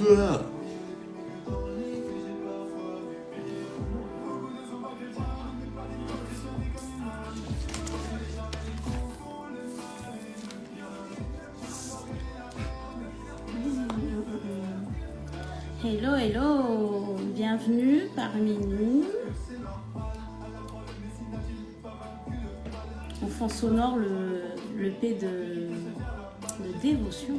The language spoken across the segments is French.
Ouah. Hello, hello, bienvenue parmi nous. En fond sonore, le P de dévotion.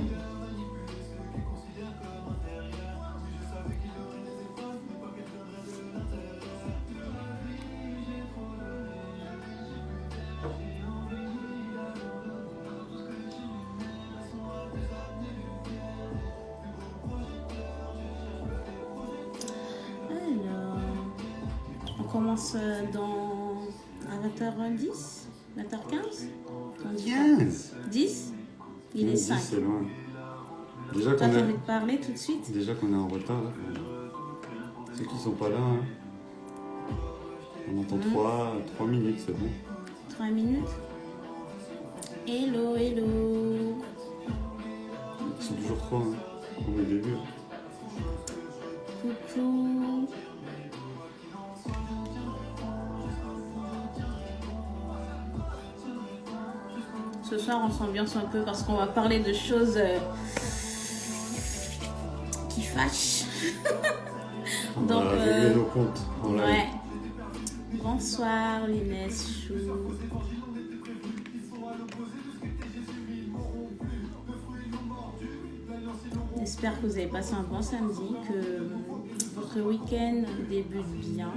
On commence à 20h10, 20h15 15. 10. Il est 5. C'est loin. Déjà Toi, qu'on t'as est... envie de parler tout de suite? Déjà qu'on est en retard. Là. Ceux qui sont pas là, hein. On entend 3 minutes, c'est bon. 3 minutes. Hello, hello. Ils sont toujours 3, hein. Comme au début. Coucou. Ce soir, on s'ambiance un peu parce qu'on va parler de choses qui fâchent. On Donc, va régler nos comptes. Ouais. Bonsoir, Inès Chou. J'espère que vous avez passé un bon samedi, que votre week-end débute bien.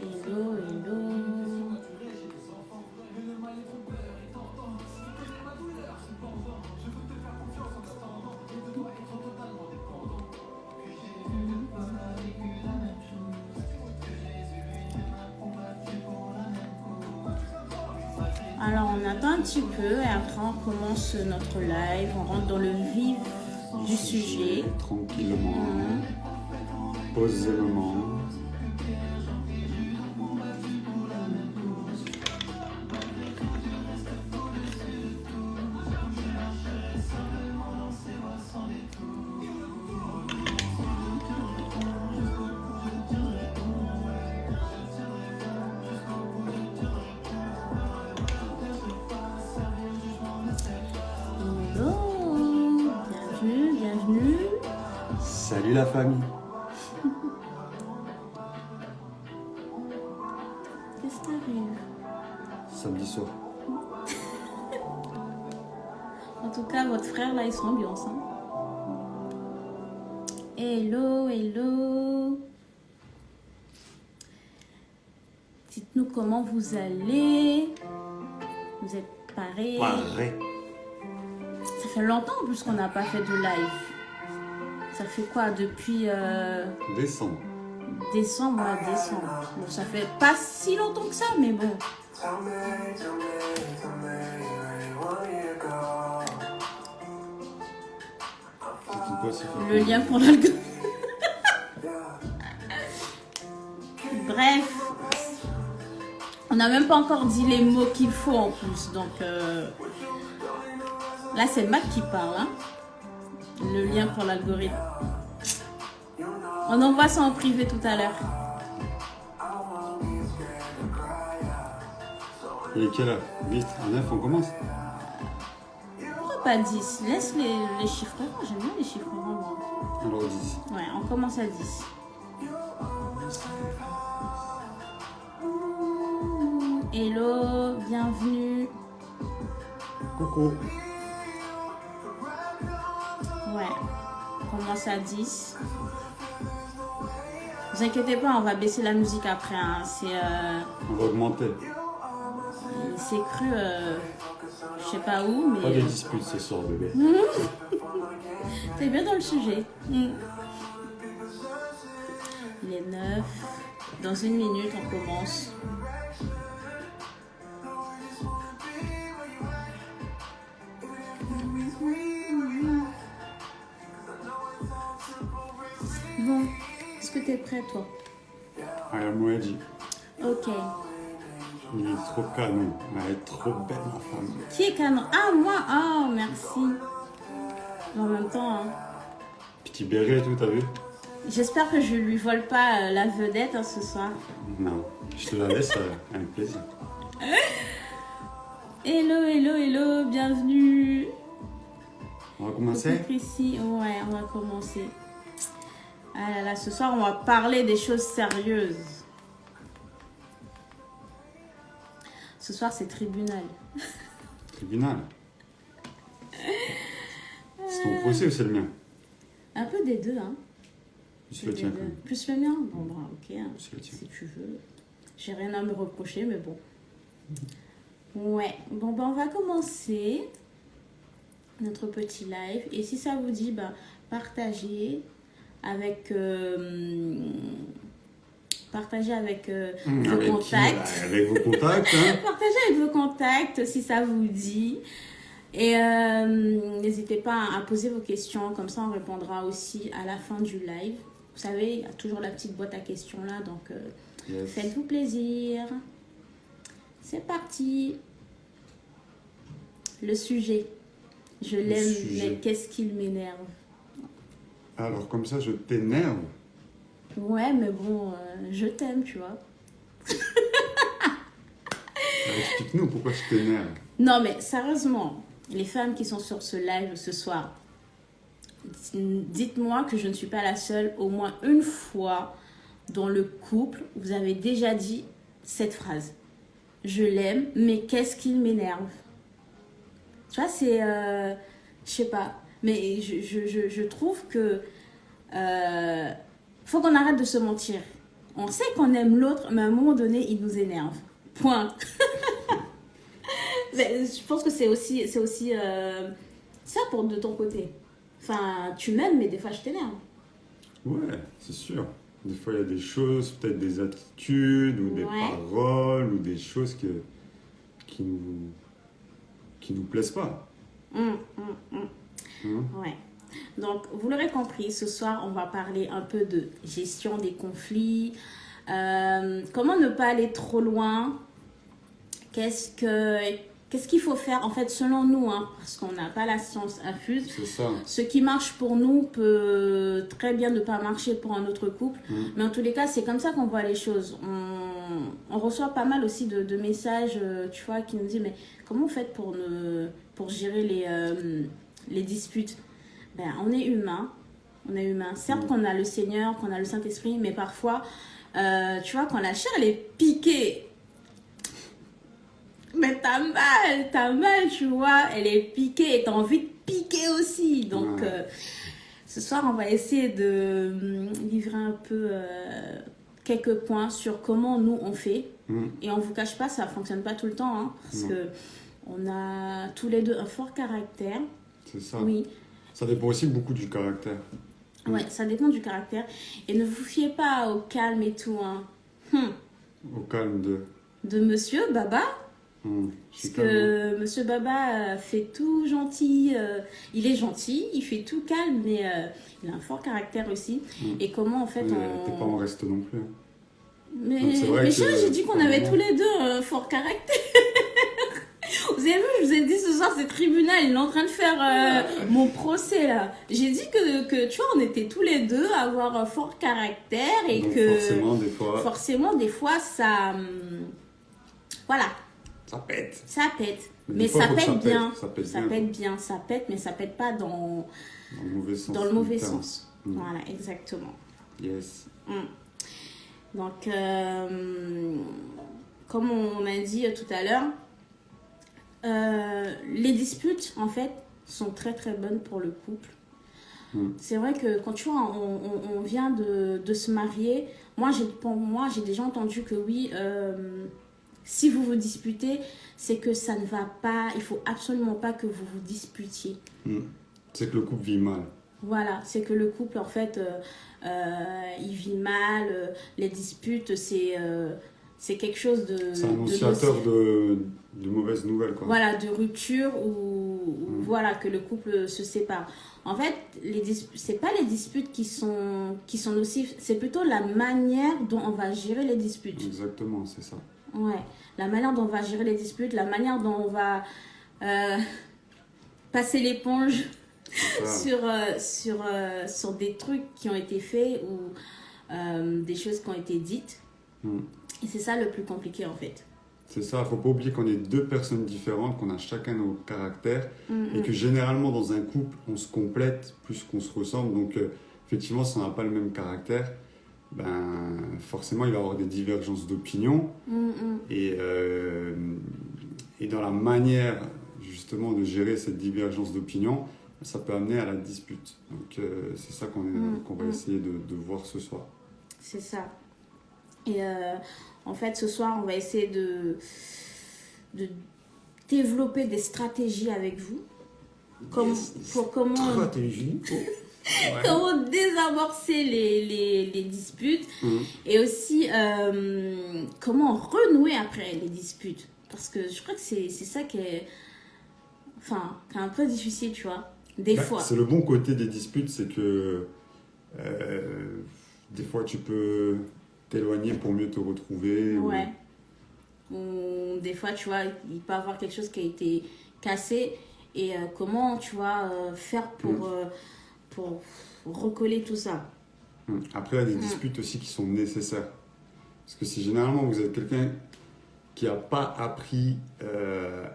Hello, hello. Alors on attend un petit peu et après on commence notre live, on rentre dans le vif du sujet. Tranquillement, posément. Salut la famille. Qu'est-ce qui t'arrive? Samedi soir. En tout cas, votre frère là, il s'ambiance. Hein. Hello, hello. Dites-nous comment vous allez. Vous êtes parés? Pareil. Ça fait longtemps en plus qu'on n'a pas fait de live. Ça fait quoi depuis Décembre. Décembre, ouais, décembre. Bon, ça fait pas si longtemps que ça, mais bon. Le lien pour l'algo. Bref. On n'a même pas encore dit les mots qu'il faut en plus. Donc là, c'est Mac qui parle. Hein. Le lien pour l'algorithme. On envoie ça en privé tout à l'heure. Il est quelle heure? 8, à 9, on commence? Pourquoi pas 10? Laisse les chiffres ronds. J'aime bien les chiffres ronds. Alors 10. Ouais, on commence à 10. Hello, bienvenue. Coucou. Ouais, on commence à 10. Vous inquiétez pas, on va baisser la musique après. Hein. On va augmenter. C'est cru, je sais pas où, mais... Pas de disputes ce soir, bébé. T'es bien dans le sujet. Il est 9. Dans 1 minute, on commence. Bon, est-ce que t'es prêt, toi? I am ready. Ok. Il est trop canon. Elle est trop belle, ma femme. Qui est canon? Ah, moi? Oh, merci. En même temps, hein. Petit béret et tout, t'as vu? J'espère que je lui vole pas la vedette hein, ce soir. Non, je te la laisse avec plaisir. Hello, hello, hello, bienvenue. On va commencer? Ici, ouais, on va commencer. Ah là là, ce soir, on va parler des choses sérieuses. Ce soir, c'est tribunal. Tribunal. C'est ton procès ou c'est le mien? Un peu des deux, hein. Plus le tien, quand même. Plus le mien? Bon, bah, ok, hein, Plus le tien. si tu veux. J'ai rien à me reprocher, mais bon. Ouais, bon, bah, on va commencer notre petit live. Et si ça vous dit, bah, partagez avec... partagez avec vos Avec contacts. Qui, avec vos contacts, hein. Partagez avec vos contacts si ça vous dit. Et n'hésitez pas à poser vos questions, comme ça on répondra aussi à la fin du live. Vous savez, il y a toujours la petite boîte à questions là, donc Yes. faites-vous plaisir. C'est parti. Le sujet. Je l'aime, sujet. mais qu'est-ce qu'il m'énerve? Alors, comme ça, je t'énerve. Ouais, mais bon, je t'aime, tu vois. Explique-nous pourquoi je t'énerve. Non, mais sérieusement, les femmes qui sont sur ce live ce soir, dites-moi que je ne suis pas la seule. Au moins une fois dans le couple, vous avez déjà dit cette phrase. Je l'aime, mais qu'est-ce qu'il m'énerve? Tu vois, c'est... je sais pas. Mais je trouve que... faut qu'on arrête de se mentir. On sait qu'on aime l'autre, mais à un moment donné, il nous énerve. Point. Mais je pense que c'est aussi ça pour de ton côté. Enfin, tu m'aimes, mais des fois, je t'énerve. Ouais, c'est sûr. Des fois, il y a des choses, peut-être des attitudes, ou des Ouais. paroles, ou des choses qui nous plaisent pas. Hein? Ouais. Donc, vous l'aurez compris, ce soir, on va parler un peu de gestion des conflits. Comment ne pas aller trop loin? Qu'est-ce qu'il faut faire, en fait, selon nous, hein, parce qu'on n'a pas la science infuse. C'est ça. Ce qui marche pour nous peut très bien ne pas marcher pour un autre couple. Mais en tous les cas, c'est comme ça qu'on voit les choses. On reçoit pas mal aussi de messages, tu vois, qui nous disent, mais comment vous faites pour gérer les disputes? Ben, on est humain. On est humain. Certes qu'on a le Seigneur, qu'on a le Saint-Esprit, mais parfois, tu vois, quand la chair, elle est piquée, mais t'as mal, tu vois, elle est piquée et t'as envie de piquer aussi. Donc, ce soir, on va essayer de livrer un peu quelques points sur comment nous, on fait. Et on vous cache pas, ça fonctionne pas tout le temps, hein, parce que on a tous les deux un fort caractère. C'est ça. Oui. Ça dépend aussi beaucoup du caractère. Ouais, ça dépend du caractère. Et ne vous fiez pas au calme et tout, hein. Au calme De Monsieur Baba. je suis Parce calme. que Monsieur Baba fait tout gentil, il est gentil, il fait tout calme, mais il a un fort caractère aussi. Et comment en fait Mais t'es pas en reste non plus. Hein. Mais, Donc, c'est vrai mais que chérie, j'ai dit qu'on avait tous les deux un fort caractère. Vous avez vu, je vous ai dit ce soir, c'est tribunal, il est en train de faire mon procès là. J'ai dit que, tu vois, on était tous les deux à avoir un fort caractère et Donc, que forcément, des fois, ça... voilà. ça pète. Ça pète. Mais Mais des fois, ça faut que pète ça pète. bien. Ça pète Ça bien, pète bien. Ça pète, mais ça pète pas dans Dans le mauvais sens. le mauvais du terme. sens. Voilà, exactement. Yes. Donc, comme on a dit tout à l'heure, les disputes, en fait, sont très très bonnes pour le couple. C'est vrai que quand tu vois, on vient de se marier, pour moi, j'ai déjà entendu que oui, si vous vous disputez, c'est que ça ne va pas, il faut absolument pas que vous vous disputiez. C'est que le couple vit mal. Voilà, c'est que le couple, en fait, il vit mal, les disputes, c'est quelque chose de... C'est annonciateur de mauvaises nouvelles, quoi. Voilà, de rupture ou voilà, que le couple se sépare. En fait, c'est pas les disputes qui sont nocives, c'est plutôt la manière dont on va gérer les disputes. Exactement, c'est ça. Ouais, la manière dont on va gérer les disputes, la manière dont on va passer l'éponge. C'est ça. sur des trucs qui ont été faits ou des choses qui ont été dites. Mm. Et c'est ça le plus compliqué en fait. C'est ça, faut pas oublier qu'on est deux personnes différentes, qu'on a chacun nos caractères et Mm, que généralement dans un couple, on se complète plus qu'on se ressemble. Donc effectivement, si on n'a pas le même caractère, ben forcément il va y avoir des divergences d'opinion et dans la manière justement de gérer cette divergence d'opinion, ça peut amener à la dispute. Donc c'est ça qu'on va essayer de voir ce soir. c'est ça. Et en fait, ce soir, on va essayer de développer des stratégies avec vous. Pour comment, Stratégie. Ouais. comment désamorcer les disputes et aussi comment renouer après les disputes. Parce que je crois que c'est ça qui est un peu difficile, tu vois, des fois. C'est le bon côté des disputes, c'est que des fois tu peux t'éloigner pour mieux te retrouver. Ouais. Ou des fois, tu vois, il peut y avoir quelque chose qui a été cassé et comment, tu vois, faire pour recoller tout ça. Après, il y a des disputes aussi qui sont nécessaires. Parce que si généralement vous êtes quelqu'un qui n'a pas appris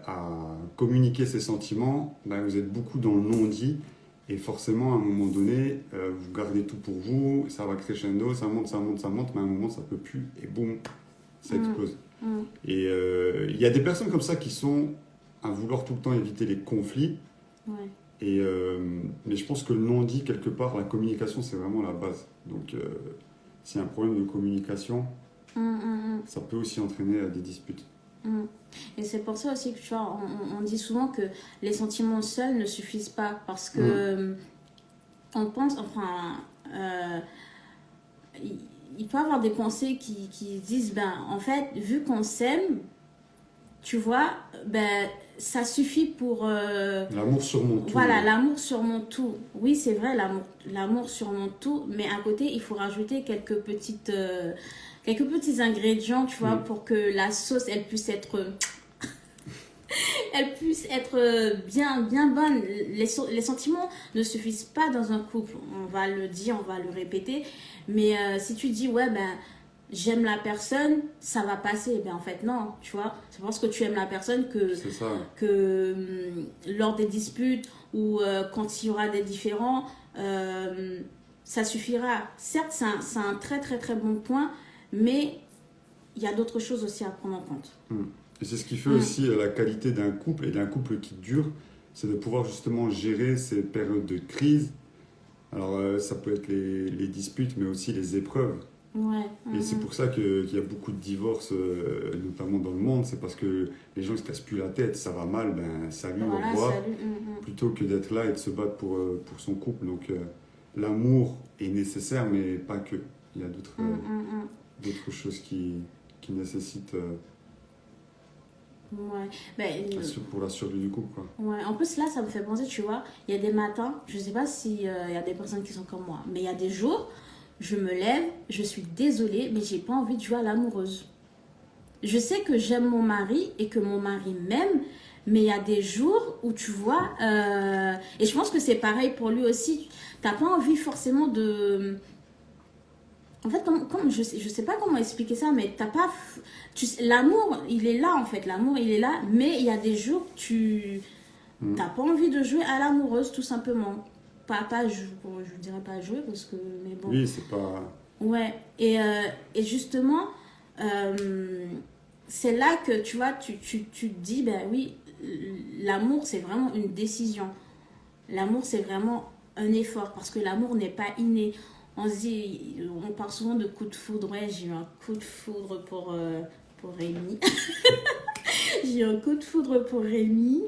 à communiquer ses sentiments, ben vous êtes beaucoup dans le non-dit. Et forcément, à un moment donné, vous gardez tout pour vous, ça va crescendo, ça monte, mais à un moment, ça ne peut plus, et boum, ça explose. Et il y a des personnes comme ça qui sont à vouloir tout le temps éviter les conflits. Ouais. Et, mais je pense que le non-dit, quelque part, la communication, c'est vraiment la base. Donc, s'il y a un problème de communication, ça peut aussi entraîner des disputes. Et c'est pour ça aussi que tu vois, on dit souvent que les sentiments seuls ne suffisent pas parce que on pense, il peut y avoir des pensées qui disent, ben en fait, vu qu'on s'aime, tu vois, ben ça suffit pour... L'amour surmonte tout. Voilà, l'amour surmonte tout. Oui, c'est vrai, l'amour surmonte tout, mais à côté, il faut rajouter quelques petits ingrédients, tu vois, pour que la sauce, elle puisse être bien, bien bonne. Les sentiments ne suffisent pas dans un couple. On va le dire, on va le répéter. Mais si tu dis, ouais, ben, j'aime la personne, ça va passer. Ben, en fait, non, tu vois. C'est parce que tu aimes la personne que lors des disputes ou quand il y aura des différends, ça suffira. Certes, c'est un très, très, très bon point, mais il y a d'autres choses aussi à prendre en compte. Et c'est ce qui fait aussi la qualité d'un couple et d'un couple qui dure, c'est de pouvoir justement gérer ces périodes de crise. Alors ça peut être les disputes, mais aussi les épreuves. Ouais. Et c'est pour ça qu'il y a beaucoup de divorces, notamment dans le monde, c'est parce que les gens ne se cassent plus la tête, ça va mal, ben salut, Voilà, au revoir, salut. plutôt que d'être là et de se battre pour son couple. Donc l'amour est nécessaire, mais pas que. Il y a d'autres choses qui nécessitent Ouais. Ben, pour la survie du couple, quoi. ouais. En plus, là, ça me fait penser, tu vois, il y a des matins, je sais pas s'il y a des personnes qui sont comme moi, mais il y a des jours, je me lève, je suis désolée, mais j'ai pas envie de jouer à l'amoureuse. Je sais que j'aime mon mari et que mon mari m'aime, mais il y a des jours où tu vois, et je pense que c'est pareil pour lui aussi, t'as pas envie forcément de... En fait, comme je sais pas comment expliquer ça, mais t'as pas... l'amour, il est là en fait, l'amour, il est là, mais il y a des jours, t'as pas envie de jouer à l'amoureuse, tout simplement. Je dirais pas jouer, parce que... Mais bon. Oui, c'est pas... Ouais, et justement, c'est là que, tu vois, tu te dis, ben oui, l'amour, c'est vraiment une décision. L'amour, c'est vraiment un effort, parce que l'amour n'est pas inné. On se dit, on parle souvent de coup de foudre. Ouais, j'ai eu un coup de foudre pour Rémi. J'ai eu un coup de foudre pour Rémi.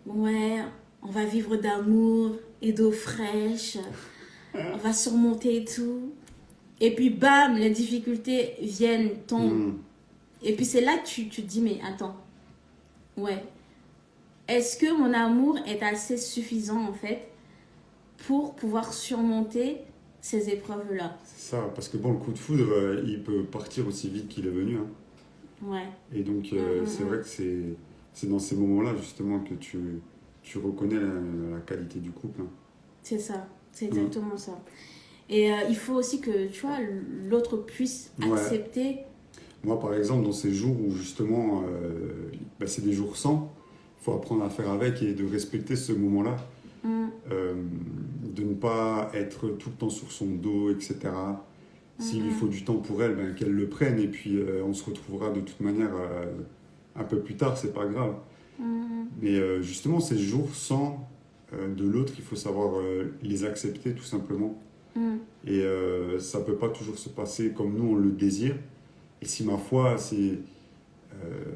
Ouais, on va vivre d'amour et d'eau fraîche. On va surmonter et tout. Et puis, bam, les difficultés viennent, tombent. Et puis, c'est là que tu te dis, mais attends. Ouais. Est-ce que mon amour est assez suffisant, en fait, pour pouvoir surmonter ces épreuves-là? C'est ça, parce que bon, le coup de foudre, il peut partir aussi vite qu'il est venu. Hein. Ouais. Et donc, c'est vrai que c'est dans ces moments-là, justement, que tu tu reconnais la qualité du couple. Hein. C'est ça, c'est exactement ça. Et il faut aussi que, tu vois, l'autre puisse accepter. Moi, par exemple, dans ces jours où justement, c'est des jours sans, il faut apprendre à faire avec et de respecter ce moment-là. De ne pas être tout le temps sur son dos, etc. S'il lui faut du temps pour elle, ben, qu'elle le prenne et puis on se retrouvera de toute manière un peu plus tard, c'est pas grave. Mais justement, ces jours sans de l'autre, il faut savoir les accepter tout simplement. Et ça peut pas toujours se passer comme nous on le désire. Et si ma foi, c'est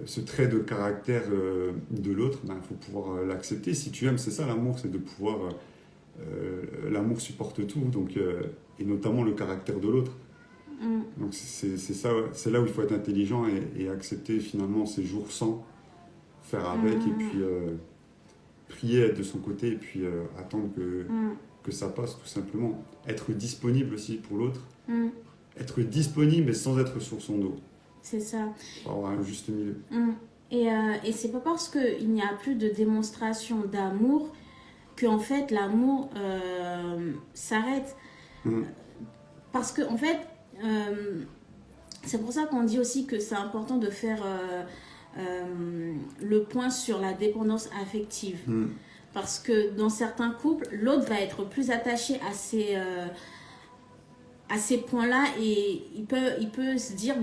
ce trait de caractère de l'autre, ben, faut pouvoir l'accepter. Si tu aimes, c'est ça l'amour, c'est de pouvoir... l'amour supporte tout, donc, et notamment le caractère de l'autre. Donc c'est ça, c'est là où il faut être intelligent et accepter finalement ces jours sans, faire avec et puis prier, être de son côté et puis attendre que ça passe tout simplement. Être disponible aussi pour l'autre. Être disponible mais sans être sur son dos. C'est ça. Pour avoir un juste milieu. Et c'est pas parce qu'il n'y a plus de démonstration d'amour qu'en fait l'amour s'arrête. Parce que en fait, c'est pour ça qu'on dit aussi que c'est important de faire le point sur la dépendance affective. Parce que dans certains couples, l'autre va être plus attaché à ces points-là et il peut se dire,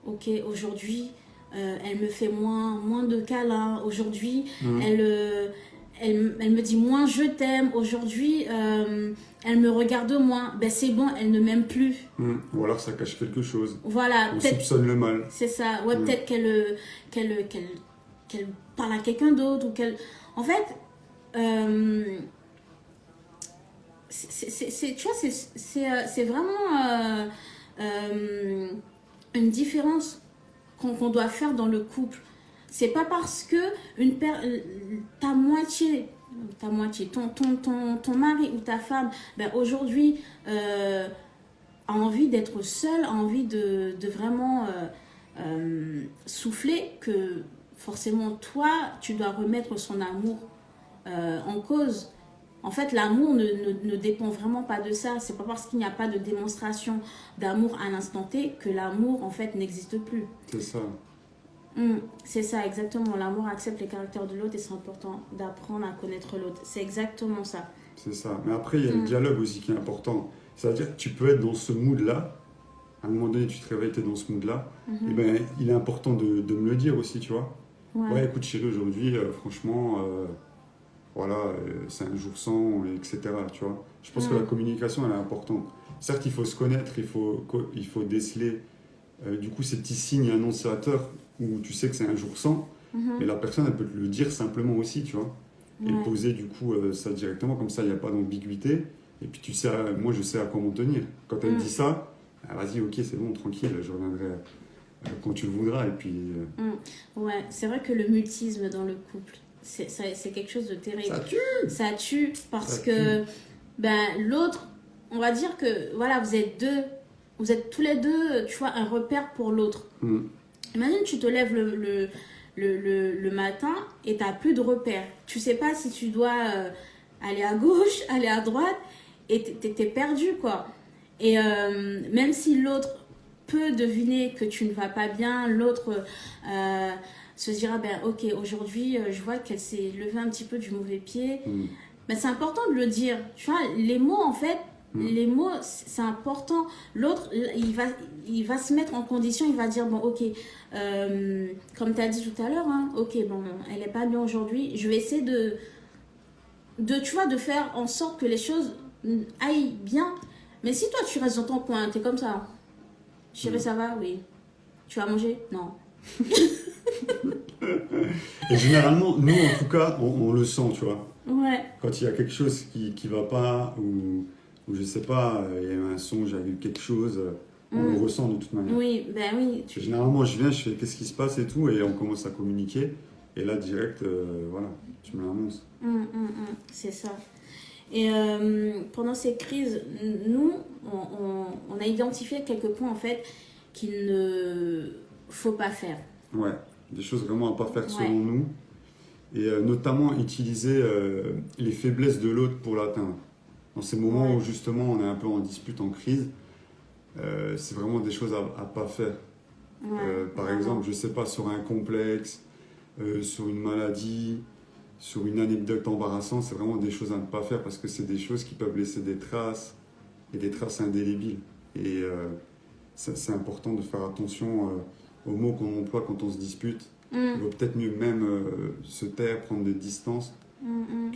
ok, aujourd'hui, elle me fait moins de câlins. Aujourd'hui, elle me dit moins je t'aime. Aujourd'hui, elle me regarde moins. Ben c'est bon, elle ne m'aime plus. Ou alors ça cache quelque chose. Voilà. On soupçonne le mal. C'est ça. Ouais, peut-être qu'elle parle à quelqu'un d'autre ou qu'elle... En fait, tu vois, c'est vraiment une différence qu'on doit faire dans le couple. C'est pas parce que ta moitié, ton mari ou ta femme, ben aujourd'hui a envie d'être seul, a envie de vraiment souffler, que forcément toi, tu dois remettre son amour en cause. En fait, l'amour ne dépend vraiment pas de ça. C'est pas parce qu'il n'y a pas de démonstration d'amour à l'instant T que l'amour, en fait, n'existe plus. C'est ça. C'est ça, exactement. L'amour accepte les caractères de l'autre et c'est important d'apprendre à connaître l'autre. C'est exactement ça. C'est ça. Mais après, il y a le dialogue aussi qui est important. C'est-à-dire que tu peux être dans ce mood-là. À un moment donné, tu te réveilles, tu es dans ce mood-là. Et ben, il est important de me le dire aussi, tu vois. Ouais, écoute chérie, aujourd'hui, franchement, c'est un jour sans, etc. Tu vois. Je pense que la communication, elle est importante. Certes, il faut se connaître, il faut déceler du coup ces petits signes annonciateurs où tu sais que c'est un jour sans, mais la personne, elle peut te le dire simplement aussi, tu vois. Et poser du coup ça directement, comme ça, il n'y a pas d'ambiguïté. Et puis tu sais, moi, je sais à quoi m'en tenir. Quand elle dit ça, vas-y, ok, c'est bon, tranquille, je reviendrai quand tu le voudras. Et puis... Ouais, c'est vrai que le mutisme dans le couple, c'est quelque chose de terrible. Ça tue parce que l'autre, on va dire que voilà, vous êtes tous les deux, tu vois, un repère pour l'autre. Imagine, tu te lèves le matin et tu n'as plus de repère. Tu sais pas si tu dois aller à gauche, aller à droite, et t'es perdu, quoi. Et même si l'autre peut deviner que tu ne vas pas bien, l'autre se dira, ok, aujourd'hui, je vois qu'elle s'est levée un petit peu du mauvais pied. Mais c'est important de le dire. Tu vois, les mots, en fait, les mots, c'est important. L'autre, il va se mettre en condition, il va dire, bon, ok, comme tu as dit tout à l'heure, ok, bon, elle n'est pas bien aujourd'hui. Je vais essayer tu vois, de faire en sorte que les choses aillent bien. Mais si toi, tu restes dans ton coin, tu es comme ça. Chérie, ça va? Oui. Tu vas manger? Non. Et généralement, nous, en tout cas, on le sent, tu vois. Ouais. Quand il y a quelque chose qui va pas, ou je sais pas, il y a eu un songe, il y a eu quelque chose, on le ressent de toute manière. Oui, oui. Généralement, je viens, je fais qu'est-ce qui se passe et tout, et on commence à communiquer. Et là, direct, voilà, tu me l'annonces. C'est ça. Et pendant ces crises, nous, on a identifié quelques points, en fait, qu'il ne faut pas faire. Ouais, des choses vraiment à pas faire selon nous. Et notamment utiliser les faiblesses de l'autre pour l'atteindre. Dans ces moments où justement on est un peu en dispute, en crise, c'est vraiment des choses à pas faire. Par exemple, je sais pas, sur un complexe, sur une maladie, sur une anecdote embarrassante, c'est vraiment des choses à ne pas faire parce que c'est des choses qui peuvent laisser des traces et des traces indélébiles. Et c'est important de faire attention aux mots qu'on emploie quand on se dispute. Il vaut peut-être mieux même se taire, prendre des distances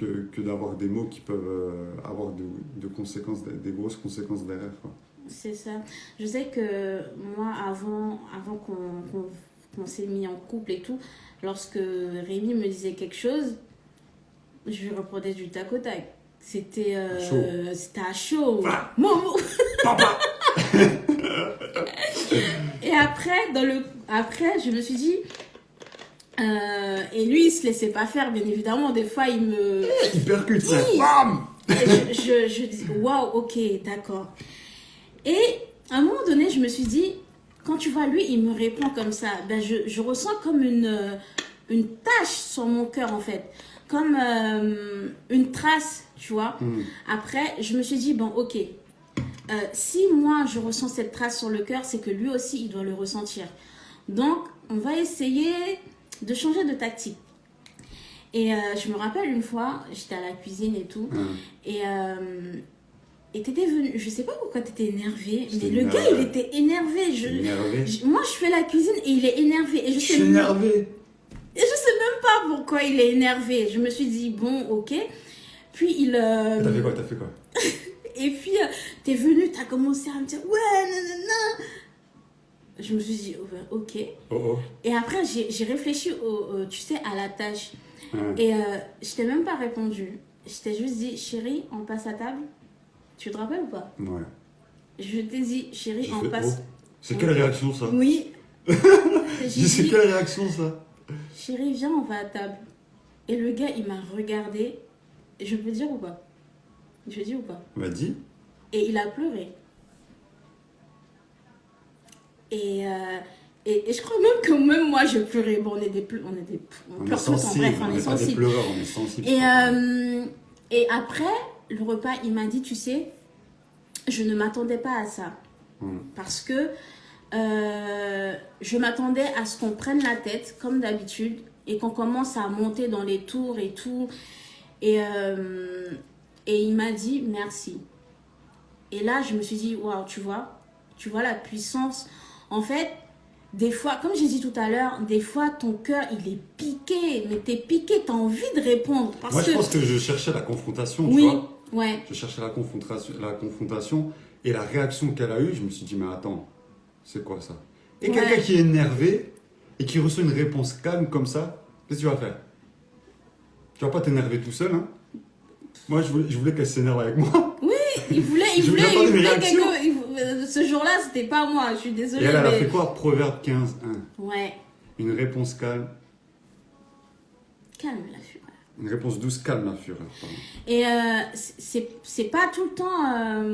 que d'avoir des mots qui peuvent avoir de conséquences, des grosses conséquences derrière, quoi. C'est ça. Je sais que moi, avant qu'on s'est mis en couple et tout, lorsque Rémi me disait quelque chose, je lui répondais du tac au tac. C'était à chaud. Ah. Momo. Papa. Et après, je me suis dit... et lui, il se laissait pas faire, bien évidemment. Des fois, Il percute ça. Oui. Bam. Et je dis, waouh, ok, d'accord. Et à un moment donné, je me suis dit, quand tu vois, lui, il me répond comme ça, ben je ressens comme une tache sur mon cœur, en fait. Comme une trace, tu vois. Après, je me suis dit, bon, ok. Si moi, je ressens cette trace sur le cœur, c'est que lui aussi, il doit le ressentir. Donc, on va essayer de changer de tactique. Et je me rappelle une fois, j'étais à la cuisine et tout, et t'étais venu, je sais pas pourquoi t'étais énervé, mais le gars il était énervé. Moi je fais la cuisine et il est énervé. Et je suis énervé. Et je sais même pas pourquoi il est énervé. Je me suis dit, bon, ok. Puis T'as fait quoi Et puis t'es venu, t'as commencé à me dire, ouais, nanana. Je me suis dit, ok. Et après, j'ai réfléchi, tu sais, à la tâche. Et je t'ai même pas répondu. Je t'ai juste dit, chérie, on passe à table. Tu te rappelles ou pas? Ouais. Je t'ai dit, chérie, on passe... C'est quelle réaction, ça? Oui. C'est quelle réaction, ça? Chérie, viens, on va à table. Et le gars, il m'a regardé. Je peux dire ou pas? Je dis ou pas? Bah, dis. Et il a pleuré. Et je crois même que même moi je pleurais. Bon, on pleure tout en bref, on est sensible. Pas des pleureurs, on est sensible. Et après le repas, il m'a dit, tu sais, je ne m'attendais pas à ça. Parce que je m'attendais à ce qu'on prenne la tête, comme d'habitude, et qu'on commence à monter dans les tours et tout. Et il m'a dit merci. Et là, je me suis dit, waouh, tu vois la puissance. En fait, des fois, comme j'ai dit tout à l'heure, des fois, ton cœur, il est piqué. Mais t'es piqué, t'as envie de répondre. Moi, je pense que je cherchais la confrontation, oui, tu vois. Ouais. Je cherchais la confrontation et la réaction qu'elle a eue, je me suis dit, mais attends, c'est quoi ça? Et quelqu'un qui est énervé et qui reçoit une réponse calme comme ça, qu'est-ce que tu vas faire? Tu vas pas t'énerver tout seul, hein? Moi, je voulais qu'elle s'énerve avec moi. Oui, il voulait ce jour-là, c'était pas moi, je suis désolée. Et elle a fait quoi? Proverbe 15, 1. Ouais. Une réponse calme. Calme la fureur. Une réponse douce, calme la fureur. Pardon. Et c'est pas tout le temps,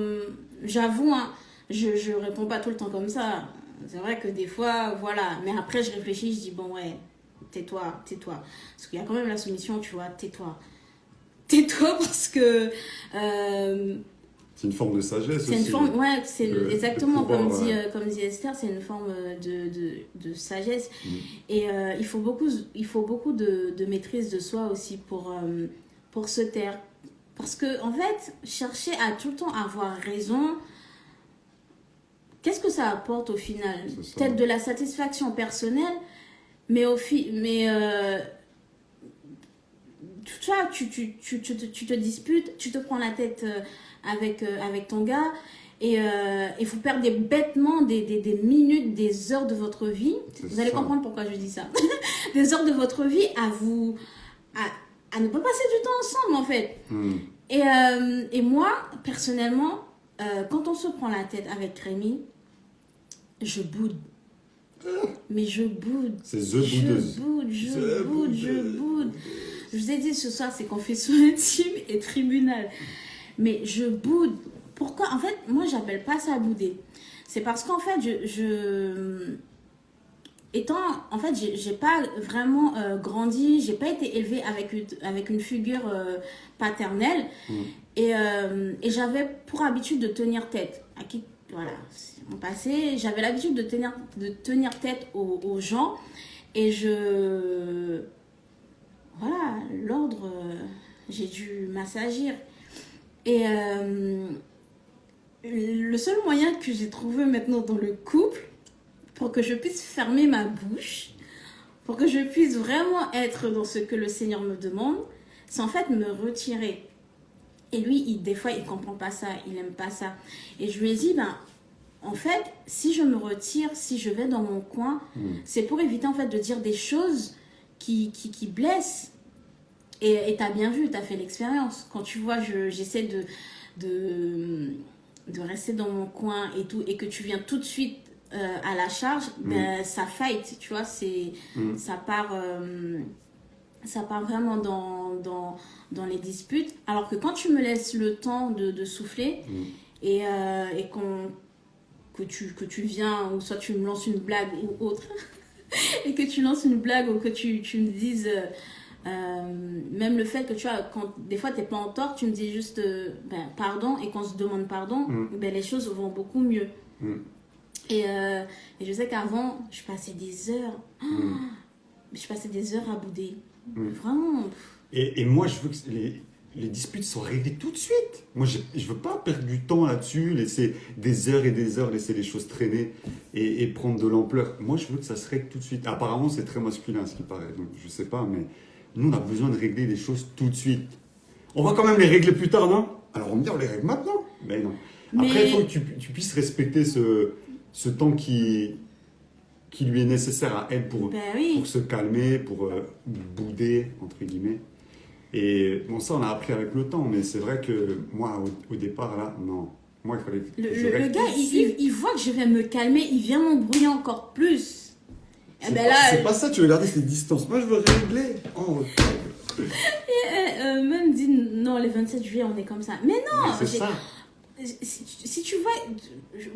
j'avoue, hein, je réponds pas tout le temps comme ça. C'est vrai que des fois, voilà. Mais après, je réfléchis, je dis, bon, ouais, tais-toi. Parce qu'il y a quand même la soumission, tu vois, tais-toi. Tais-toi parce que... c'est une forme de sagesse c'est aussi. Une forme, ouais, c'est exactement pouvoir, comme dit Esther, c'est une forme de sagesse. Et il faut beaucoup de maîtrise de soi aussi pour se taire. Parce que, en fait, chercher à tout le temps avoir raison, qu'est-ce que ça apporte au final? Peut-être de la satisfaction personnelle, mais tu vois, tu te disputes, tu te prends la tête avec ton gars et il faut perdre bêtement des minutes, des heures de votre vie. Vous allez comprendre pourquoi je dis ça. Des heures de votre vie à ne pas passer du temps ensemble, en fait. Et moi, personnellement, quand on se prend la tête avec Rémi, je boude. Mais je boude. C'est boudeuse. Je boude. Je vous ai dit ce soir, c'est confession intime et tribunal. Mais je boude. Pourquoi? En fait, moi, j'appelle pas ça bouder. C'est parce qu'en fait, en fait, j'ai pas vraiment grandi, j'ai pas été élevée avec une figure paternelle. Et j'avais pour habitude de tenir tête. Voilà, c'est mon passé. J'avais l'habitude de tenir tête aux gens. Et voilà, l'ordre, j'ai dû m'assagir. Et le seul moyen que j'ai trouvé maintenant dans le couple, pour que je puisse fermer ma bouche, pour que je puisse vraiment être dans ce que le Seigneur me demande, c'est en fait me retirer. Et lui, des fois, il comprend pas ça, il aime pas ça. Et je lui ai dit, en fait, si je me retire, si je vais dans mon coin, c'est pour éviter en fait de dire des choses qui blessent. Et tu as bien vu, tu as fait l'expérience. Quand tu vois, j'essaie de rester dans mon coin et tout, et que tu viens tout de suite à la charge, ça fight, tu vois, ça part vraiment dans les disputes. Alors que quand tu me laisses le temps de souffler et que tu viens, ou soit tu me lances une blague ou autre, et que tu lances une blague ou que tu me dises... même le fait que tu vois, quand des fois t'es pas en tort, tu me dis juste pardon, et qu'on se demande pardon, les choses vont beaucoup mieux. Et je sais qu'avant, je passais des heures à bouder. Vraiment. Et moi, je veux que les disputes soient réglées tout de suite. Moi, je veux pas perdre du temps là-dessus, laisser des heures et des heures, laisser les choses traîner et prendre de l'ampleur. Moi, je veux que ça se règle tout de suite. Apparemment, c'est très masculin, ce qui paraît. Donc, je sais pas, mais nous, on a besoin de régler les choses tout de suite. On va quand même les régler plus tard, non? Alors, on me dit, on les règle maintenant. Mais non. Après, il faut que tu puisses respecter ce temps qui lui est nécessaire à elle pour se calmer, pour bouder, entre guillemets. Et bon, ça, on a appris avec le temps, mais c'est vrai que moi, au départ, là, non. Moi, il fallait que le gars, il voit que je vais me calmer, il vient m'embrouiller encore plus. C'est pas ça, tu veux garder ces distances. Moi, je veux régler. Même dit, non, le 27 juillet, on est comme ça. Mais non, c'est ça. Si tu vois,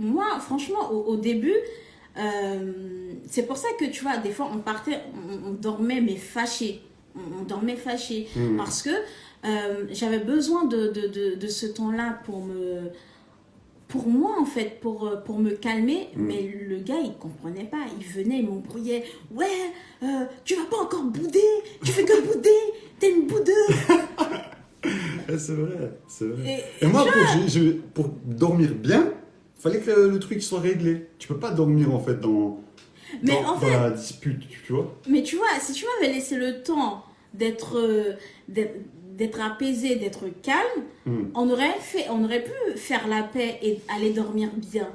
moi, franchement, au début, c'est pour ça que, tu vois, des fois, on dormait, mais fâchés. On dormait fâchés. Parce que j'avais besoin de ce temps-là pour moi, en fait, pour me calmer. Mais le gars, il comprenait pas. Il venait, il m'embrouillait. Ouais, tu vas pas encore bouder. Tu fais que bouder. T'es une boudeuse. C'est vrai. Et moi, pour dormir bien, il fallait que le truc soit réglé. Tu peux pas dormir, en fait, dans la dispute, tu vois. Mais tu vois, si tu m'avais laissé le temps d'être apaisé, d'être calme, on aurait pu faire la paix et aller dormir bien.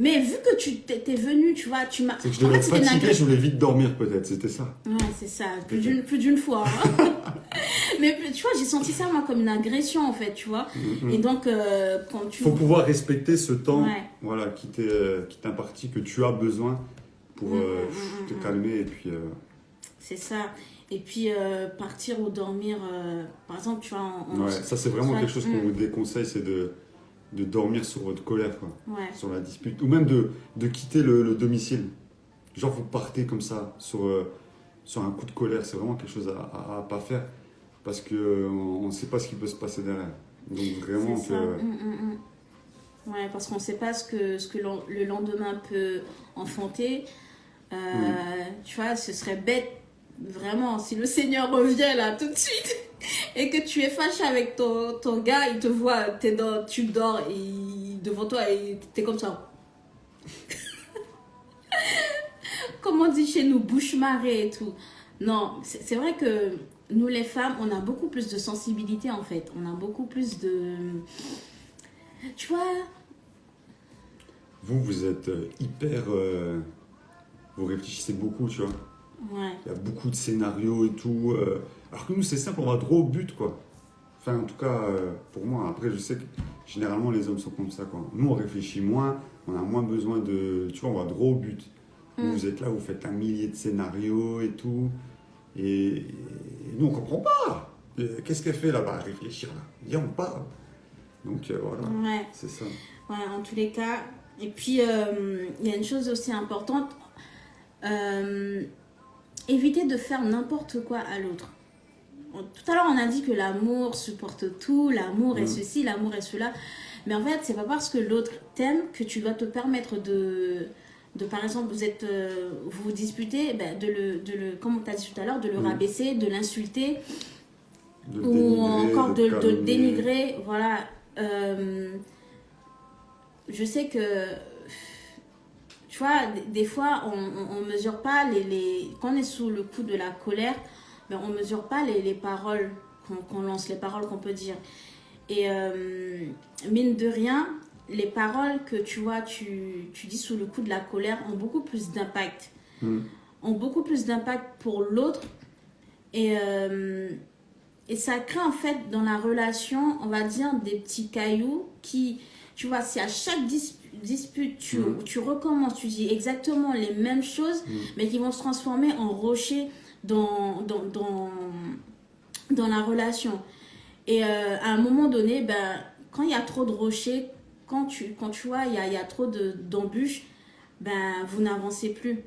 Mais vu que tu t'es venu, tu vois, tu m'as... C'est que je devais être fatigué, je voulais vite dormir peut-être, c'était ça. Ouais, c'est ça, plus d'une fois. Hein. Mais tu vois, j'ai senti ça moi comme une agression en fait, tu vois. Et donc, quand tu... Faut pouvoir respecter ce temps voilà, qui t'est imparti, que tu as besoin pour te calmer et puis... C'est ça. Et puis, partir ou dormir, par exemple, tu vois... ça c'est vraiment quelque chose qu'on vous déconseille, c'est de dormir sur votre colère, quoi. Sur la dispute. Ou même de quitter le domicile. Genre, vous partez comme ça, sur un coup de colère. C'est vraiment quelque chose à pas faire. Parce qu'on ne sait pas ce qui peut se passer derrière. Donc, vraiment que... Ouais, parce qu'on ne sait pas ce que le lendemain peut enfanter. Tu vois, ce serait bête, vraiment, si le Seigneur revient là tout de suite et que tu es fâché avec ton gars, il te voit, tu dors et devant toi et t'es comme ça. Comme on dit chez nous, bouche marée et tout. Non, c'est vrai que nous les femmes, on a beaucoup plus de sensibilité en fait. On a beaucoup plus de... Tu vois... Vous êtes hyper... Vous réfléchissez beaucoup, tu vois. Ouais. Il y a beaucoup de scénarios et tout. Alors que nous, c'est simple, on va droit au but, quoi. Enfin, en tout cas, pour moi. Après, je sais que généralement, les hommes sont comme ça, quoi. Nous, on réfléchit moins, on a moins besoin de... Tu vois, on va droit au but. Vous êtes là, vous faites 1 millier de scénarios et tout. Et nous, on comprend pas. Qu'est-ce qu'elle fait là-bas à réfléchir, là? Viens, on parle. Donc, voilà. Ouais. C'est ça. Ouais, en tous les cas. Et puis, il y a une chose aussi importante. éviter de faire n'importe quoi à l'autre. Tout à l'heure, on a dit que l'amour supporte tout, l'amour est ceci, l'amour est cela. Mais en fait, c'est pas parce que l'autre t'aime que tu dois te permettre par exemple, vous vous disputez, comme tu as dit tout à l'heure, de le rabaisser, de l'insulter, ou encore de le dénigrer. Voilà. Je sais que, tu vois, des fois, on mesure pas quand on est sous le coup de la colère, ben, on mesure pas les paroles qu'on lance, les paroles qu'on peut dire. Et mine de rien, les paroles que tu vois, tu dis sous le coup de la colère ont beaucoup plus d'impact. Ont beaucoup plus d'impact pour l'autre. Et ça crée en fait dans la relation, on va dire, des petits cailloux qui, tu vois, si à chaque dispute, tu recommences, tu dis exactement les mêmes choses, mais qui vont se transformer en rochers dans la relation. Et à un moment donné, ben, quand il y a trop de rochers, quand tu vois, il y a trop d'embûches, ben, vous n'avancez plus.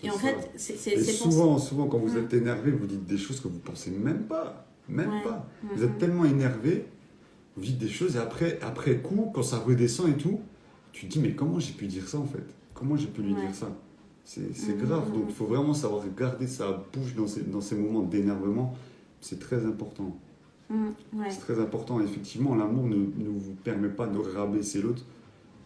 Et en fait, c'est souvent, quand vous êtes énervé, vous dites des choses que vous ne pensez même pas. Vous êtes tellement énervé, vous dites des choses, et après coup, quand ça redescend et tout, tu te dis, mais comment j'ai pu dire ça en fait? Comment j'ai pu lui dire ça? C'est grave, donc il faut vraiment savoir garder sa bouche dans ces moments d'énervement. C'est très important. C'est très important. Effectivement, l'amour ne vous permet pas de rabaisser l'autre,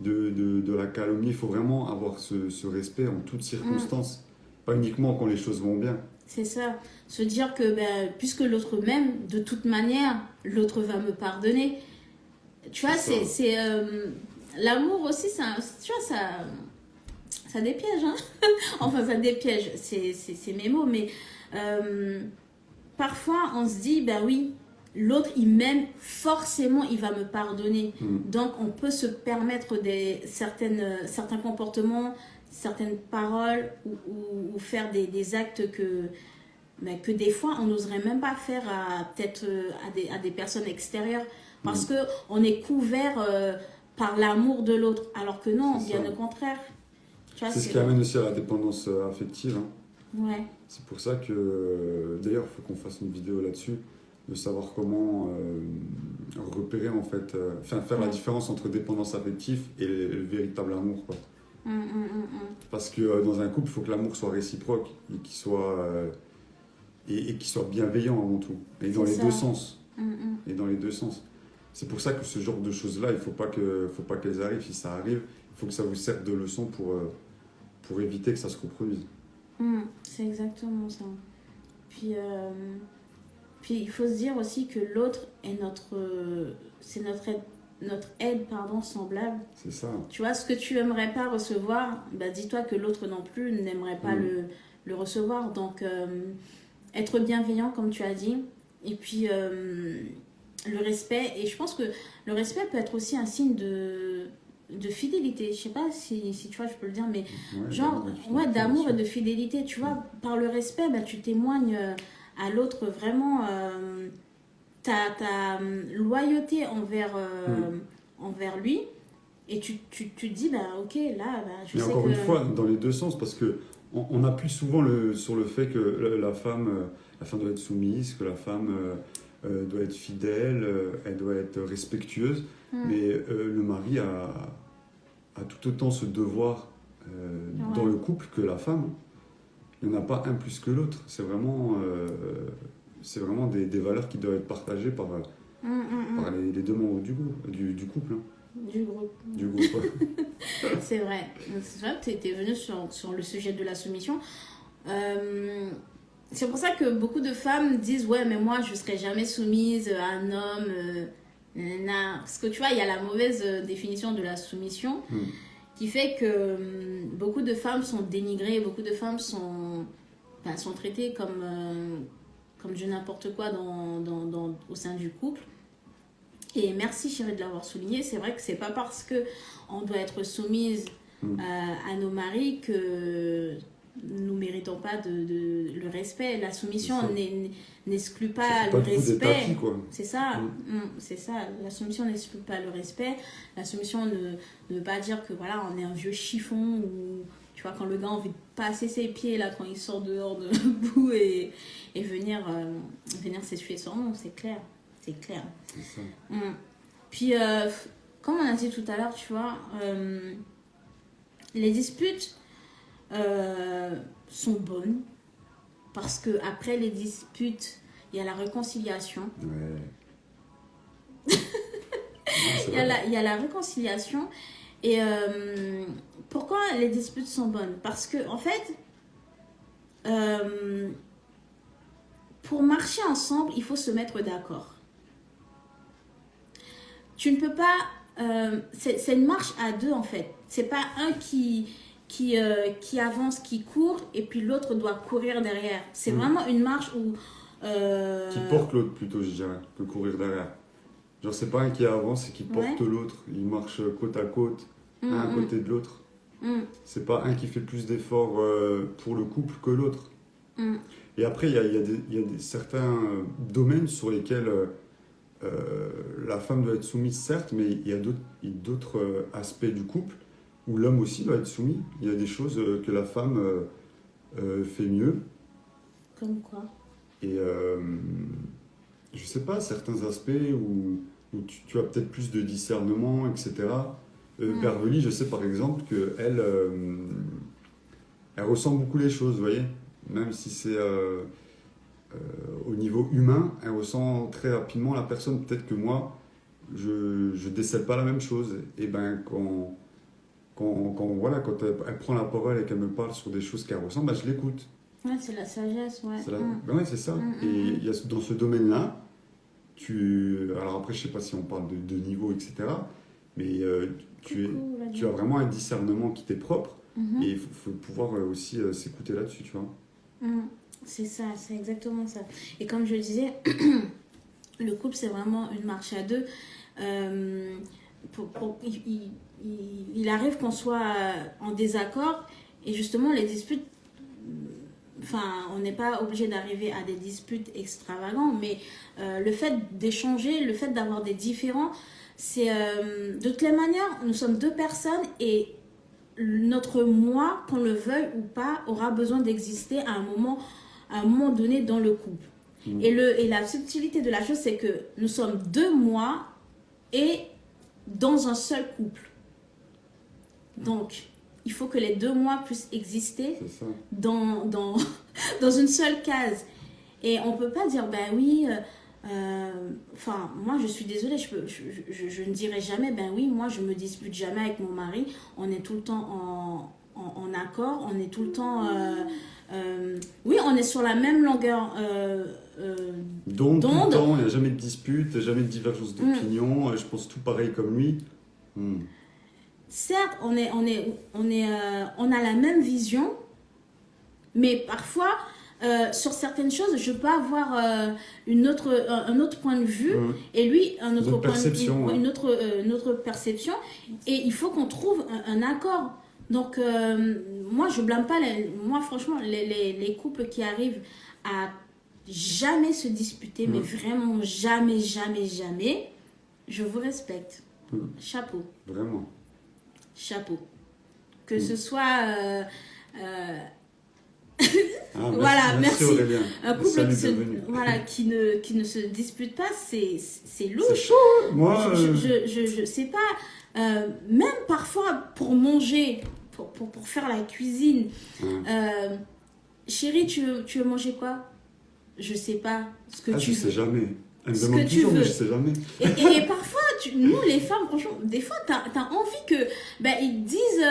de la calomnier. Il faut vraiment avoir ce respect en toutes circonstances, pas uniquement quand les choses vont bien. C'est ça. Se dire que puisque l'autre m'aime, de toute manière, l'autre va me pardonner. Tu vois, c'est l'amour aussi, tu vois, ça dépiège. Hein. Enfin, ça dépiège, c'est mes mots, mais parfois on se dit, ben oui, l'autre il m'aime, forcément il va me pardonner. Donc on peut se permettre certains comportements, certaines paroles ou faire des actes que des fois on n'oserait même pas faire à des personnes extérieures parce qu'on est couvert par l'amour de l'autre, alors que non, bien au contraire. C'est ce qui amène aussi à la dépendance affective. Ouais. C'est pour ça que, d'ailleurs, il faut qu'on fasse une vidéo là-dessus, de savoir comment repérer, en fait, faire la différence entre dépendance affective et le véritable amour, quoi. Parce que dans un couple, il faut que l'amour soit réciproque et qu'il soit, qu'il soit bienveillant avant tout, et dans les deux sens. Et dans les deux sens. C'est pour ça que ce genre de choses-là, il ne faut pas qu'elles arrivent. Si ça arrive, il faut que ça vous serve de leçon pour éviter que ça se reproduise. C'est exactement ça. Puis il faut se dire aussi que l'autre est notre aide semblable. C'est ça. Tu vois, ce que tu n'aimerais pas recevoir, bah, dis-toi que l'autre non plus n'aimerait pas le recevoir. Donc, être bienveillant, comme tu as dit. Et puis, le respect. Et je pense que le respect peut être aussi un signe de fidélité. Je sais pas si tu vois, je peux le dire, mais d'amour et de fidélité. Tu vois, par le respect, bah, tu témoignes à l'autre vraiment ta loyauté envers lui. Et tu te dis, bah, ok, là, je sais encore une fois, dans les deux sens, parce qu'on appuie souvent sur le fait que la femme doit être soumise, que la femme doit être fidèle, elle doit être respectueuse, mais le mari a tout autant ce devoir dans le couple que la femme. Il n'y en a pas un plus que l'autre. C'est vraiment des valeurs qui doivent être partagées par les deux membres du couple. Du groupe. C'est vrai. C'est vrai que tu étais venu sur le sujet de la soumission. C'est pour ça que beaucoup de femmes disent « Ouais, mais moi, je ne serai jamais soumise à un homme. » Parce que tu vois, il y a la mauvaise définition de la soumission qui fait que beaucoup de femmes sont dénigrées, beaucoup de femmes sont traitées comme du n'importe quoi au sein du couple. Et merci chérie de l'avoir souligné. C'est vrai que c'est pas parce qu'on doit être soumise à nos maris que nous méritons pas le respect. La soumission n'exclut pas le respect. C'est ça, c'est ça. La soumission n'exclut pas le respect. La soumission ne veut pas dire que voilà, on est un vieux chiffon ou tu Tu vois, quand le gars a envie de passer ses pieds, là, quand il sort dehors de boue et venir s'essuyer son nom, c'est clair. C'est clair. C'est ça. Puis, comme on a dit tout à l'heure, tu vois, les disputes sont bonnes parce que après les disputes, il y a la réconciliation. Ouais. Il y a la réconciliation. Et pourquoi les disputes sont bonnes? Parce que, en fait, pour marcher ensemble, il faut se mettre d'accord. Tu ne peux pas... c'est une marche à deux, en fait. C'est pas un qui avance, qui court, et puis l'autre doit courir derrière. C'est vraiment une marche où... Qui porte l'autre plutôt, je dirais, que courir derrière. Genre, c'est pas un qui avance et qui porte l'autre. Ils marchent côte à côte, un à côté de l'autre. C'est pas un qui fait plus d'efforts pour le couple que l'autre. Et après, il y a certains domaines sur lesquels la femme doit être soumise, certes, mais il y a d'autres aspects du couple où l'homme aussi doit être soumis. Il y a des choses que la femme fait mieux. Comme quoi? Et je sais pas, certains aspects où tu as peut-être plus de discernement, etc. Beverly, je sais par exemple qu'elle elle ressent beaucoup les choses, vous voyez. Même si c'est au niveau humain, elle ressent très rapidement la personne. Peut-être que moi, je décèle pas la même chose. Et ben quand elle prend la parole et qu'elle me parle sur des choses qu'elle ressent, ben je l'écoute. Ouais, c'est la sagesse, ouais. Ben ouais, c'est ça. Et il y a, dans ce domaine-là, alors après, je sais pas si on parle de niveau, etc. Mais tu as vraiment un discernement qui t'est propre. Et il faut pouvoir aussi s'écouter là-dessus, tu vois. C'est ça, c'est exactement ça. Et comme je le disais, le couple, c'est vraiment une marche à deux. Il arrive qu'on soit en désaccord. Et justement, les disputes... Enfin, on n'est pas obligé d'arriver à des disputes extravagantes, mais le fait d'échanger, le fait d'avoir des différends, c'est... de toutes les manières, nous sommes deux personnes et notre moi, qu'on le veuille ou pas, aura besoin d'exister à un moment donné dans le couple. Et la subtilité de la chose, c'est que nous sommes deux moi et dans un seul couple. Donc... il faut que les deux mois puissent exister dans une seule case. Et on ne peut pas dire, ben oui, moi je suis désolée, je ne dirai jamais, ben oui, moi je ne me dispute jamais avec mon mari, on est tout le temps en accord, on est tout le temps... oui, on est sur la même longueur d'onde. Tout le temps, il n'y a jamais de dispute, jamais de divergence d'opinion, je pense tout pareil comme lui. Certes, on a la même vision, mais parfois, sur certaines choses, je peux avoir un autre point de vue et lui, un autre point de vue, une autre perception. Et il faut qu'on trouve un accord. Donc, moi, je blâme pas, moi, franchement, les couples qui arrivent à jamais se disputer, mais vraiment jamais, jamais, jamais, je vous respecte. Chapeau. Vraiment. Chapeau. Que ce soit... voilà, merci. Aurélien. Un couple qui ne se dispute pas, c'est louche. C'est chaud, moi. Je sais pas. Même parfois pour manger, pour faire la cuisine. Chérie, tu veux manger quoi? Je sais pas ce que tu veux. Je sais jamais. Elle me demande toujours, mais je sais jamais. Et parfois, nous les femmes, franchement, des fois, t'as envie que, ils te disent,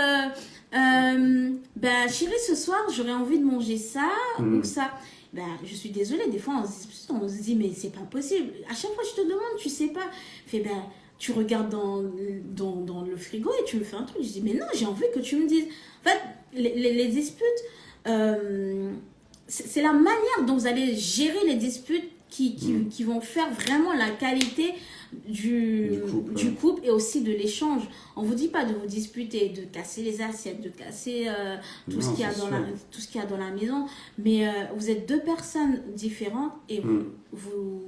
chérie, ce soir, j'aurais envie de manger ça ou ça. Je suis désolée, des fois, on se dit, mais c'est pas possible. À chaque fois, je te demande, tu sais pas. Tu regardes dans le frigo et tu me fais un truc. Je dis, mais non, j'ai envie que tu me dises. En fait, les disputes, c'est la manière dont vous allez gérer les disputes qui vont faire vraiment la qualité du couple et aussi de l'échange. On ne vous dit pas de vous disputer, de casser les assiettes, de casser tout ce qu'il y a dans la maison, mais vous êtes deux personnes différentes et vous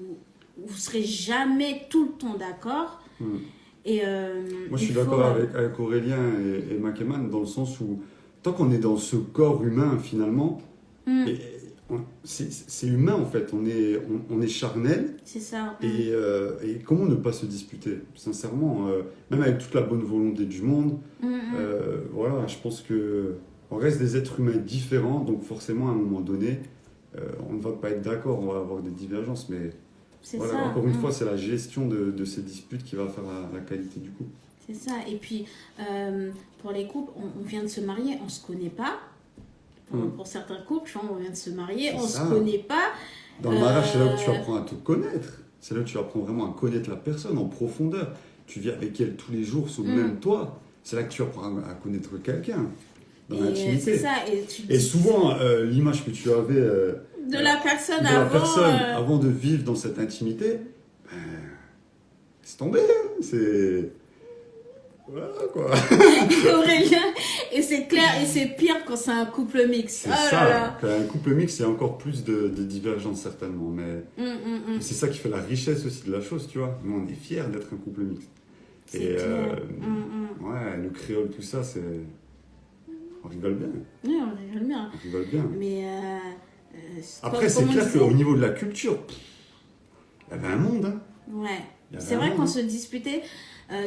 serez jamais tout le temps d'accord. Et moi, je suis d'accord avec Aurélien et Makeman dans le sens où tant qu'on est dans ce corps humain, finalement, Mm. c'est humain, en fait. On est charnel. C'est ça. Et comment ne pas se disputer? Sincèrement, même avec toute la bonne volonté du monde, voilà, je pense que on reste des êtres humains différents, donc forcément, à un moment donné, on ne va pas être d'accord, on va avoir des divergences, mais C'est voilà, ça. encore une fois, c'est la gestion de ces disputes qui va faire la qualité du couple. C'est ça. Et puis, pour les couples, on vient de se marier, on ne se connaît pas. Pour certains couples, tu vois, on vient de se marier, C'est on ne ça. se connaît pas. Dans le mariage, c'est là où tu apprends à te connaître. C'est là où tu apprends vraiment à connaître la personne en profondeur. Tu vis avec elle tous les jours sous le même toit. C'est là que tu apprends à connaître quelqu'un, dans Et l'intimité. c'est ça. Et souvent, l'image que tu avais de la personne de la avant. personne avant de vivre dans cette intimité, c'est tombé. Hein. C'est... Voilà, quoi. Aurélien, et c'est clair, et c'est pire quand c'est un couple mixte. C'est Oh ça. là là. Quand un couple mixte, il y a encore plus de divergences, certainement. Mais c'est ça qui fait la richesse aussi de la chose, tu vois. Nous, on est fiers d'être un couple mixte. C'est Et clair. ouais, le créole, tout ça, c'est... On rigole bien. Oui, on rigole bien. On rigole bien. Mais Après, c'est clair qu'au niveau de la culture, il y avait un monde. Hein. Ouais. Il y avait C'est un vrai monde, qu'on hein. se disputait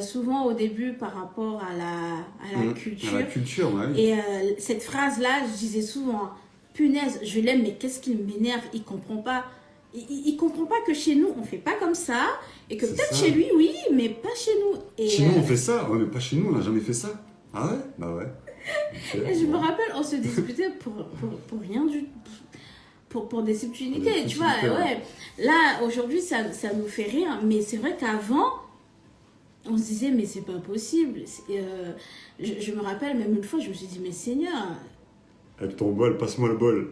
souvent au début par rapport à la culture. À la culture, ouais, oui. Et cette phrase-là, je disais souvent, punaise, je l'aime, mais qu'est-ce qui m'énerve? Il comprend pas. Il comprend pas que chez nous, on fait pas comme ça. Et que C'est peut-être ça. chez lui, oui, mais pas chez nous. Et, Chez nous, on fait ça. Ouais, mais pas chez nous, on n'a jamais fait ça. Ah ouais? Bah ouais. Ok, et je me bon. rappelle, on se disputait pour rien du pour des subtilités, Pour des tu vois. subtilités, Ouais. Là, aujourd'hui, ça nous fait rire. Mais c'est vrai qu'avant, on se disait, mais c'est pas possible. Je me rappelle, même une fois, je me suis dit, mais Seigneur, Avec ton bol, passe-moi le bol.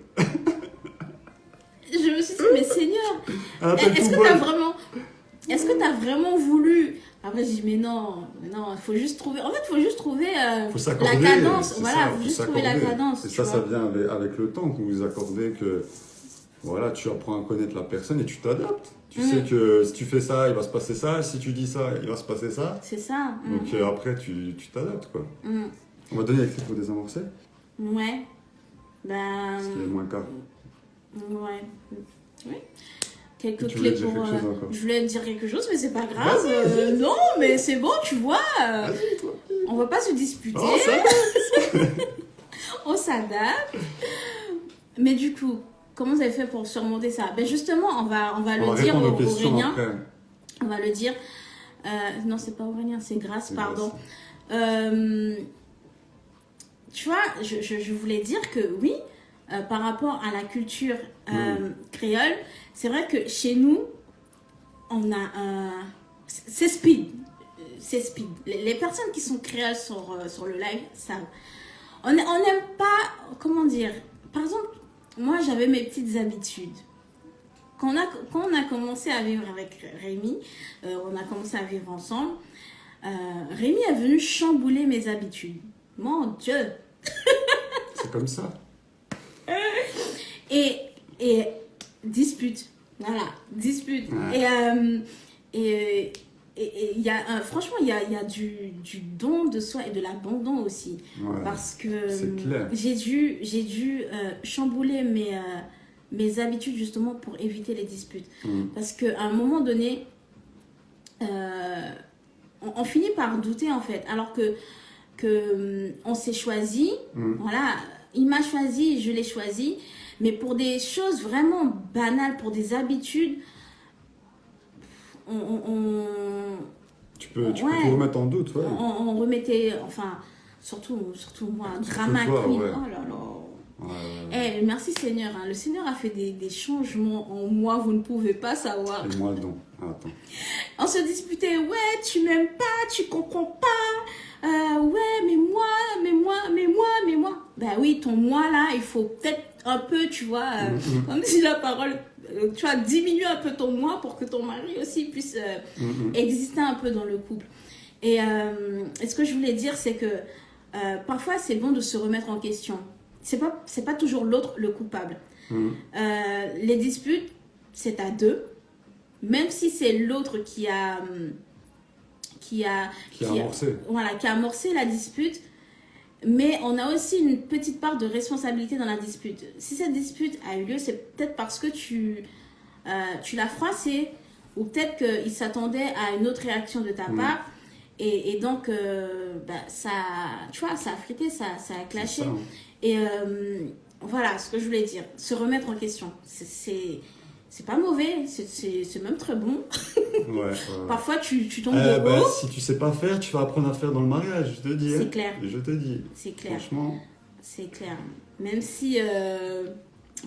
je me suis dit, mais Seigneur, Appelle est-ce ton que t'as bol. vraiment voulu? Après, je dis, mais non, il faut juste trouver. En fait, il faut juste trouver Faut la s'accorder. cadence. c'est Voilà, ça, il faut juste trouver la s'accorder. cadence. Et tu ça, vois. ça vient avec le temps que vous accordez que voilà, tu apprends à connaître la personne et tu t'adaptes. Tu sais que si tu fais ça, il va se passer ça. Si tu dis ça, il va se passer ça. C'est ça. Donc après, tu t'adaptes, quoi. Mm. On va donner les clés pour désamorcer, Ouais. Ben. parce qu'il est moins quart. Ouais. Oui. Quelques Tu voulais clés dire pour. quelque chose encore? Je voulais te dire quelque chose, mais c'est pas grave. Vas-y. Non, mais c'est bon, tu vois. Vas-y, toi. On va pas se disputer. Oh, ça va. On s'adapte. Mais du coup, comment vous avez fait pour surmonter ça? Ben justement, on va On va le dire répondre aux au questions Aurélien. après. On va le dire. Non, c'est pas Aurélien, c'est Grâce, C'est pardon. Grâce. Tu vois, je voulais dire que oui, par rapport à la culture créole, c'est vrai que chez nous, on a un... C'est speed. C'est speed. Les personnes qui sont créoles sur le live savent. On n'aime pas... Comment dire? Par exemple, moi, j'avais mes petites habitudes. Quand on a commencé à vivre avec Rémi, on a commencé à vivre ensemble, Rémi est venu chambouler mes habitudes. Mon Dieu! C'est comme ça. Et dispute. Voilà, dispute. Ouais. Et il y a, franchement, il y a du don de soi et de l'abandon aussi. Ouais. Parce que C'est clair. j'ai dû chambouler mes habitudes justement pour éviter les disputes. Parce qu'à un moment donné, on finit par douter en fait. Alors que on s'est choisi, voilà, il m'a choisi, je l'ai choisi, mais pour des choses vraiment banales, pour des habitudes, Tu peux tout remettre en doute, ouais. on remettait, enfin, surtout moi, drama toi, queen, ouais. oh là là. Ouais. Merci Seigneur, hein. Le Seigneur a fait des changements en moi, vous ne pouvez pas savoir. Et moi, non. Attends. On se disputait, ouais, tu m'aimes pas, tu comprends pas, ouais, mais moi. Ben oui, ton moi là, il faut peut-être un peu, tu vois, comme si la parole, tu vois, diminuer un peu ton moi pour que ton mari aussi puisse exister un peu dans le couple. Et ce que je voulais dire, c'est que parfois c'est bon de se remettre en question. C'est pas toujours l'autre le coupable. Les disputes, c'est à deux. Même si c'est l'autre qui a amorcé la dispute, Mais on a aussi une petite part de responsabilité dans la dispute. Si cette dispute a eu lieu, c'est peut-être parce que tu l'as froissé, ou peut-être qu'il s'attendait à une autre réaction de ta part. Et donc, ça, tu vois, ça a frité, ça a clashé. Ça, hein. Et voilà ce que je voulais dire. Se remettre en question. C'est pas mauvais, c'est même très bon. Ouais. Parfois, tu tombes de haut. Si tu sais pas faire, tu vas apprendre à faire dans le mariage, je te dis. C'est clair. Je te dis. C'est clair. Franchement. C'est clair. Même si,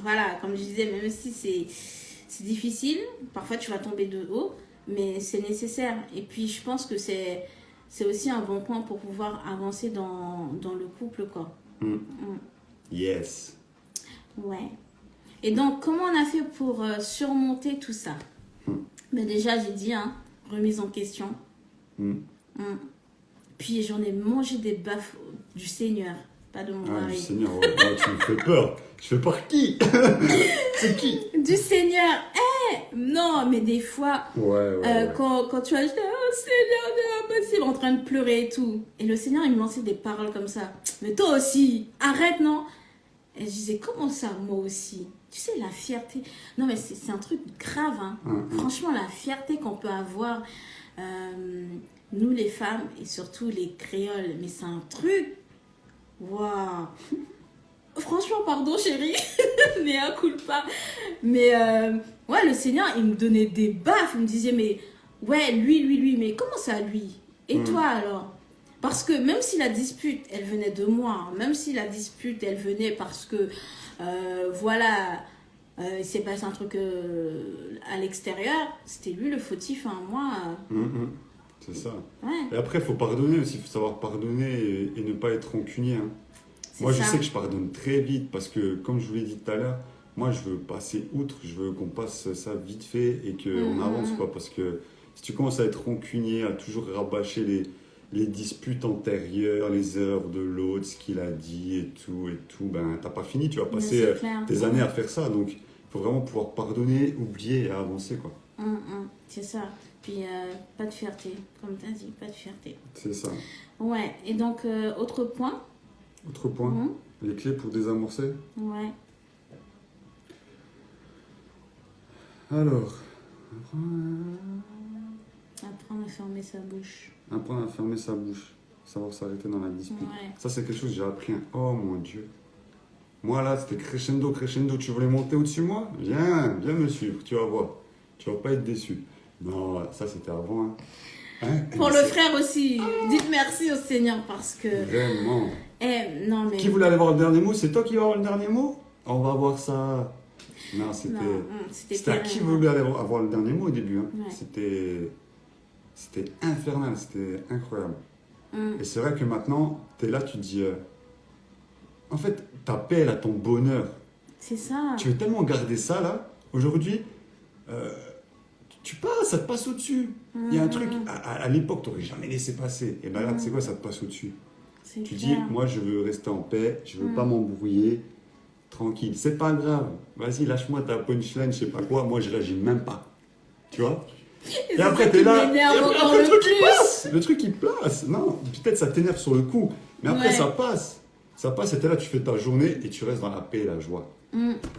voilà, comme je disais, même si c'est difficile, parfois tu vas tomber de haut, mais c'est nécessaire. Et puis, je pense que c'est aussi un bon point pour pouvoir avancer dans le couple, quoi. Yes. Ouais. Et donc, comment on a fait pour surmonter tout ça? Mais déjà, j'ai dit, hein, remise en question. Puis, j'en ai mangé des baffes du Seigneur, pas de mon mari. Du Seigneur, ouais. Tu me fais peur. Je fais peur qui? C'est qui? Du Seigneur. Non, mais des fois, Ouais. Quand tu as dit, oh Seigneur, c'est impossible, en train de pleurer et tout. Et le Seigneur, il me lançait des paroles comme ça. Mais toi aussi, arrête, non? Et je disais, comment ça, moi aussi? Tu sais, la fierté. Non, mais c'est un truc grave, hein. Franchement, la fierté qu'on peut avoir, nous les femmes, et surtout les créoles, mais c'est un truc. Waouh! Franchement, pardon, chérie, mais un coup pas. Mais ouais, le Seigneur, il me donnait des baffes. Il me disait, mais ouais, lui, mais comment ça, lui? Et toi alors? Parce que même si la dispute, elle venait de moi, même si la dispute, elle venait parce que, voilà, il s'est passé un truc à l'extérieur, c'était lui le fautif, hein, moi. C'est ça. Ouais. Et après, il faut pardonner aussi, il faut savoir pardonner et ne pas être rancunier. Hein. Moi, je sais que je pardonne très vite parce que, comme je vous l'ai dit tout à l'heure, moi, je veux passer outre, je veux qu'on passe ça vite fait et qu'on avance, quoi. Parce que si tu commences à être rancunier, à toujours rabâcher les disputes antérieures, les erreurs de l'autre, ce qu'il a dit et tout, ben, t'as pas fini, tu vas passer des années à faire ça. Donc, il faut vraiment pouvoir pardonner, oublier et avancer, quoi. C'est ça. Puis, pas de fierté, comme tu as dit, pas de fierté. C'est ça. Ouais, et donc, autre point. Autre point, les clés pour désamorcer. Ouais. Alors, apprendre à fermer sa bouche. Apprendre à fermer sa bouche, savoir s'arrêter dans la dispute. Ouais. Ça, c'est quelque chose que j'ai appris. Oh mon Dieu. Moi, là, c'était crescendo. Tu voulais monter au-dessus de moi? Viens me suivre, tu vas voir. Tu vas pas être déçu. Non, ça, c'était avant. Pour le frère aussi, dites merci au Seigneur parce que... Vraiment. Non, mais... Qui voulait aller voir le dernier mot? C'est toi qui vas avoir le dernier mot? On va voir ça. Non, c'était à qui voulait aller avoir le dernier mot au début. Hein. Ouais. C'était infernal, c'était incroyable. Et c'est vrai que maintenant, tu es là, tu te dis... en fait, ta paix, là, ton bonheur. C'est ça. Tu veux tellement garder ça, là. Aujourd'hui, tu passes, ça te passe au-dessus. Il y a un truc, à l'époque, tu n'aurais jamais laissé passer. Et bien là, tu sais quoi, ça te passe au-dessus. Tu dis, moi, je veux rester en paix, je veux pas m'embrouiller, tranquille. C'est pas grave. Vas-y, lâche-moi ta punchline, je sais pas quoi. Moi, je réagis même pas. Tu vois? Et après, t'es là. Et après, le truc, il passe. Le truc, il passe. Non, peut-être ça t'énerve sur le coup. Mais après, ça passe. Ça passe, et t'es là, tu fais ta journée et tu restes dans la paix et la joie.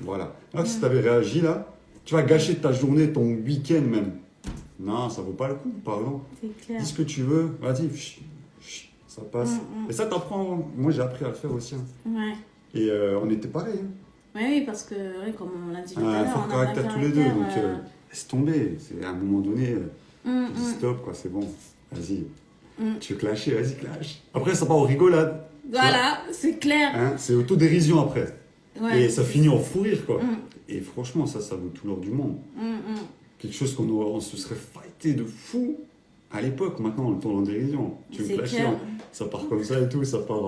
Voilà. Alors que si t'avais réagi là, tu vas gâcher ta journée, ton week-end même. Non, ça vaut pas le coup, pardon. C'est clair. Dis ce que tu veux, vas-y, ça passe. Et ça t'apprend. Moi, j'ai appris à le faire aussi. Hein. Ouais. Et on était pareil. Hein. Oui, parce que, comme on l'a dit tout à l'heure, fort caractère tous les deux. Donc, laisse tomber. C'est à un moment donné, dis stop, quoi, c'est bon. Vas-y. Tu veux clasher, vas-y, clash. Après, ça part en rigolade. Voilà, c'est clair. Hein, c'est autodérision après. Ouais, et ça finit en fou rire, quoi. Et franchement, ça vaut tout l'or du monde. Quelque chose on se serait fighté de fou à l'époque. Maintenant, on le tourne en dérision. Tu veux clasher, ça part comme ça et tout, ça part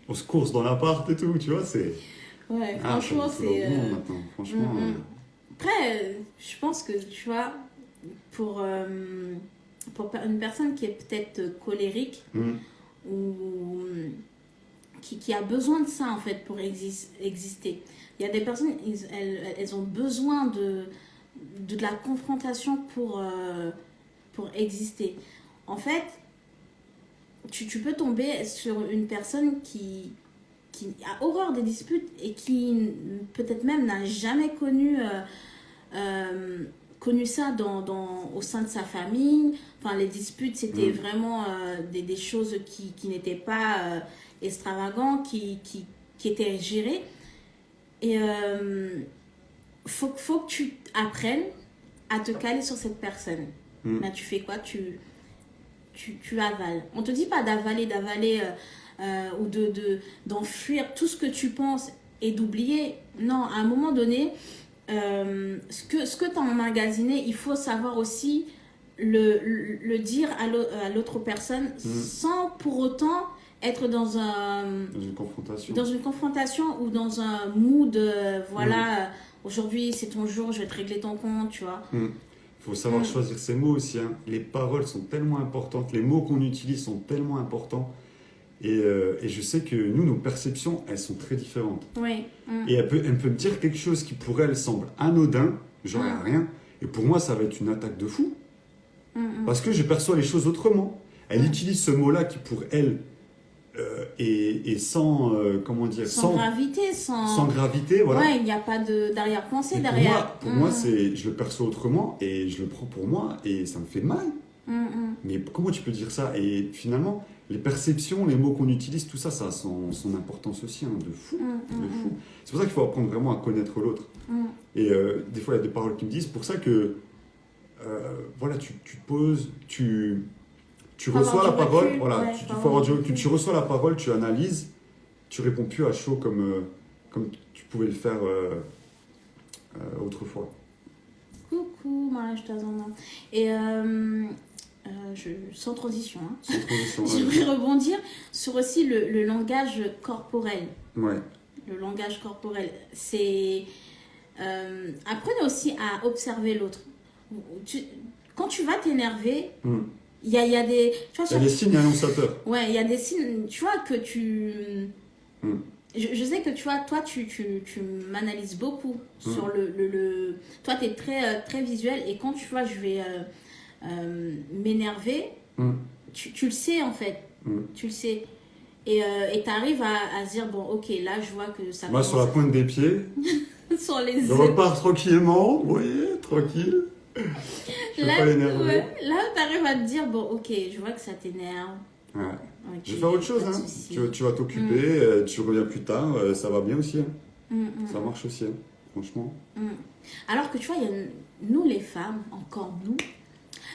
on se course dans l'appart et tout, tu vois, c'est... Ouais, franchement, c'est... Franchement... Après, je pense que, tu vois, pour une personne qui est peut-être colérique, ou qui a besoin de ça, en fait, pour exister. Il y a des personnes, elles ont besoin de la confrontation pour exister. En fait, tu peux tomber sur une personne qui a horreur des disputes et qui peut-être même n'a jamais connu ça au sein de sa famille. Enfin, les disputes, c'était vraiment des choses qui n'étaient pas extravagantes, qui étaient gérées. Et faut que tu apprennes à te caler sur cette personne. Ben, tu fais quoi? Tu avales. On ne te dit pas d'avaler ou d'enfuir tout ce que tu penses et d'oublier. Non, à un moment donné, ce que tu as emmagasiné, il faut savoir aussi le dire à l'autre personne sans pour autant être dans une confrontation ou dans un mood, aujourd'hui c'est ton jour, je vais te régler ton compte, tu vois. Il faut savoir choisir ses mots aussi, hein. Les paroles sont tellement importantes, les mots qu'on utilise sont tellement importants. Et je sais que nous, nos perceptions, elles sont très différentes. Oui. Et elle peut me dire quelque chose qui pour elle semble anodin, genre rien. Et pour moi, ça va être une attaque de fou. Parce que je perçois les choses autrement. Elle utilise ce mot-là qui pour elle est sans, comment dire, sans gravité. Sans gravité, voilà. Ouais, il n'y a pas d'arrière-pensée derrière. Pour moi, je le perçois autrement et je le prends pour moi et ça me fait mal. Mais comment tu peux dire ça? Et finalement, les perceptions, les mots qu'on utilise, tout ça, ça a son importance aussi, hein, de fou. De fou. C'est pour ça qu'il faut apprendre vraiment à connaître l'autre. Et des fois, il y a des paroles qui me disent, pour ça que, voilà, tu te poses, tu reçois la parole, voilà, il faut avoir du recul. Tu reçois la parole, tu analyses, tu réponds plus à chaud comme tu pouvais le faire autrefois. Coucou, Mariage Tazana. Et sans transition, hein. Sans transition, j'aimerais rebondir sur aussi le langage corporel. Ouais. Le langage corporel, c'est... apprenez aussi à observer l'autre. Quand tu vas t'énerver, il y a des... Tu vois, il y a des signes annonçateurs. Ouais, il y a des signes, tu vois, que tu... Je sais que tu vois, toi, tu m'analyses beaucoup sur le... Toi, tu es très, très visuel et quand tu vois, je vais m'énerver, tu le sais en fait. Tu le sais. Et tu arrives à se dire, bon, ok, là, je vois que ça... Moi, sur la pointe des pieds, sur les je repars tranquillement, vous voyez, tranquille. Je ne veux pas l'énerver. Ouais, là, tu arrives à te dire, bon, ok, je vois que ça t'énerve. Ouais. Okay, je vais faire autre chose, hein. Tu vas t'occuper, tu reviens plus tard, ça va bien aussi. Hein. Ça marche aussi, hein, franchement. Alors que tu vois, nous les femmes, encore nous,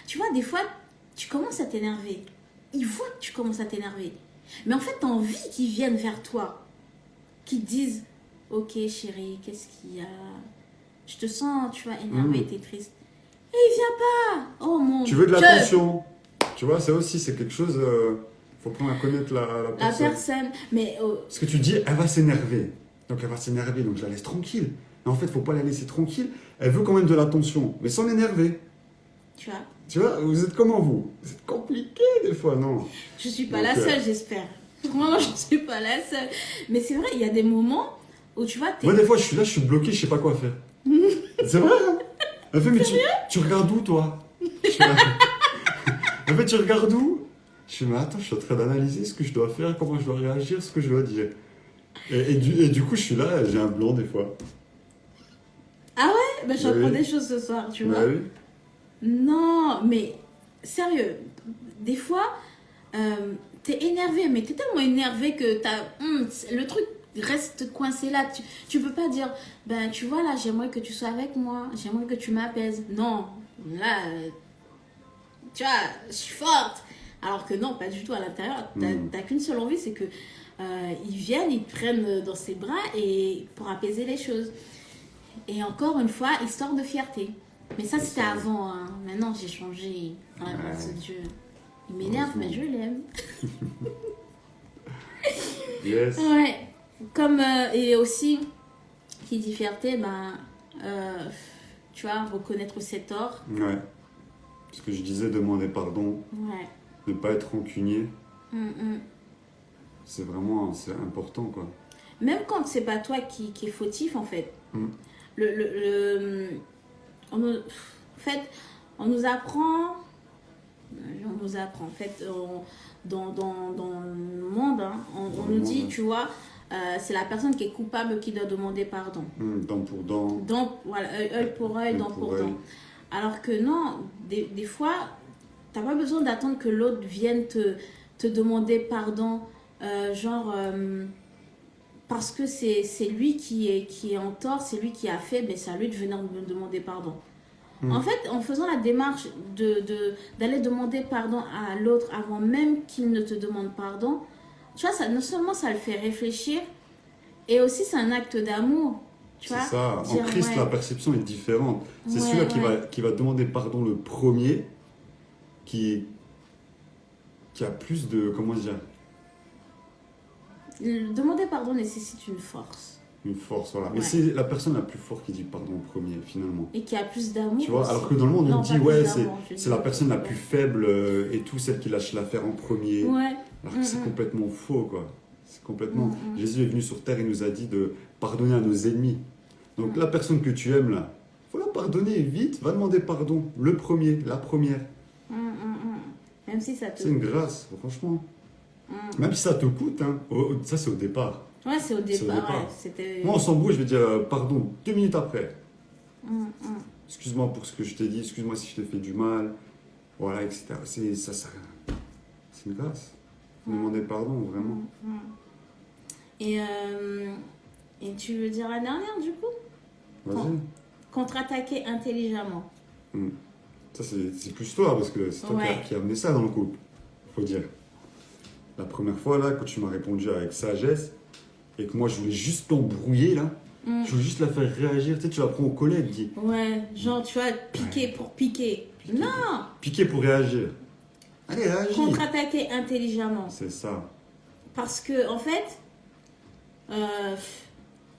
tu vois, des fois, tu commences à t'énerver. Ils voient que tu commences à t'énerver. Mais en fait, tu as envie qu'ils viennent vers toi, qu'ils te disent, ok chérie, qu'est-ce qu'il y a? Je te sens, tu vois, énervée, t'es triste. Et il vient pas. Oh mon Dieu. Tu veux de l'attention. Tu vois, ça aussi, c'est quelque chose... faut prendre à connaître la personne. La personne, mais... Parce que tu dis, elle va s'énerver. Donc elle va s'énerver, donc je la laisse tranquille. Mais en fait, il ne faut pas la laisser tranquille. Elle veut quand même de l'attention, mais sans l'énerver. Tu vois, vous êtes comment vous? Vous êtes compliqué des fois, non? Je ne suis pas la seule, j'espère. Moi, je ne suis pas la seule. Mais c'est vrai, il y a des moments où tu vois... Moi, des fois, je suis là, je suis bloqué, je ne sais pas quoi faire. C'est vrai, hein? Elle fait, mais tu regardes où, toi? En fait, tu regardes où? Je fais, mais attends, je suis en train d'analyser ce que je dois faire, comment je dois réagir, ce que je dois dire. Et du coup, je suis là, j'ai un blanc des fois. Ah ouais? Ben, j'apprends des choses ce soir, tu vois. Oui. Non, mais sérieux, des fois, t'es énervé, mais t'es tellement énervé que le truc reste coincé là. Tu peux pas dire, ben tu vois là, j'aimerais que tu sois avec moi, j'aimerais que tu m'apaises. Non, là, tu vois, je suis forte. Alors que non, pas du tout à l'intérieur. T'as qu'une seule envie, c'est que ils viennent, ils te prennent dans ses bras et pour apaiser les choses. Et encore une fois, histoire de fierté. Mais ça, c'était avant. Hein. Maintenant, j'ai changé. Dans la grâce de Dieu. Il m'énerve, mais je l'aime. Yes. Ouais. Comme, et aussi, qui dit fierté, tu vois, reconnaître ses torts. Ouais. Ce que je disais, demander pardon. Ouais. Ne pas être rancunier. C'est vraiment important, quoi. Même quand c'est pas toi qui est fautif, en fait. En fait, on nous apprend On nous apprend. En fait, dans le monde, hein, on nous dit, tu vois, c'est la personne qui est coupable qui doit demander pardon. Dent pour dent. Donc, voilà, œil pour œil, dent pour dent. Alors que non, des fois, tu n'as pas besoin d'attendre que l'autre vienne te demander pardon, parce que c'est lui qui est en tort, c'est lui qui a fait, mais c'est à lui de venir me demander pardon. En fait, en faisant la démarche d'aller demander pardon à l'autre avant même qu'il ne te demande pardon, tu vois, non seulement ça le fait réfléchir, et aussi c'est un acte d'amour. C'est ça. En Christ, la perception est différente. C'est celui-là qui va demander pardon le premier, qui a plus de... Comment dire? Demander pardon nécessite une force. Une force, voilà. Mais c'est la personne la plus forte qui dit pardon en premier, finalement. Et qui a plus d'amour. Tu vois, aussi. Alors que dans le monde, on dit, ouais, c'est la personne la plus faible et tout, celle qui lâche l'affaire en premier. Ouais. Alors que c'est complètement faux, quoi. C'est complètement... Jésus est venu sur terre et nous a dit de pardonner à nos ennemis. Donc la personne que tu aimes, là, faut la pardonner vite, va demander pardon. Le premier, la première. Même si ça te... C'est une grâce, franchement. Même si ça te coûte, hein. Ça, c'est au départ. Ouais, c'est au départ. Ouais, moi, on s'embrouille, je vais dire pardon 2 minutes après. Excuse-moi pour ce que je t'ai dit, excuse-moi si je t'ai fait du mal. Voilà, etc. C'est une grâce. Demander pardon, vraiment. Et tu veux dire la dernière, du coup? Vas-y. Contre-attaquer intelligemment. Ça, c'est plus toi, parce que c'est toi qui as amené ça dans le couple. Faut dire. La première fois, là, quand tu m'as répondu avec sagesse, et que moi, je voulais juste t'embrouiller, là, je voulais juste la faire réagir. Tu sais, tu la prends au collet, elle te dit. Ouais, genre, tu vois, piquer pour piquer. Non! Piquer pour réagir. Allez, réagis. Contre-attaquer intelligemment. C'est ça. Parce que, en fait,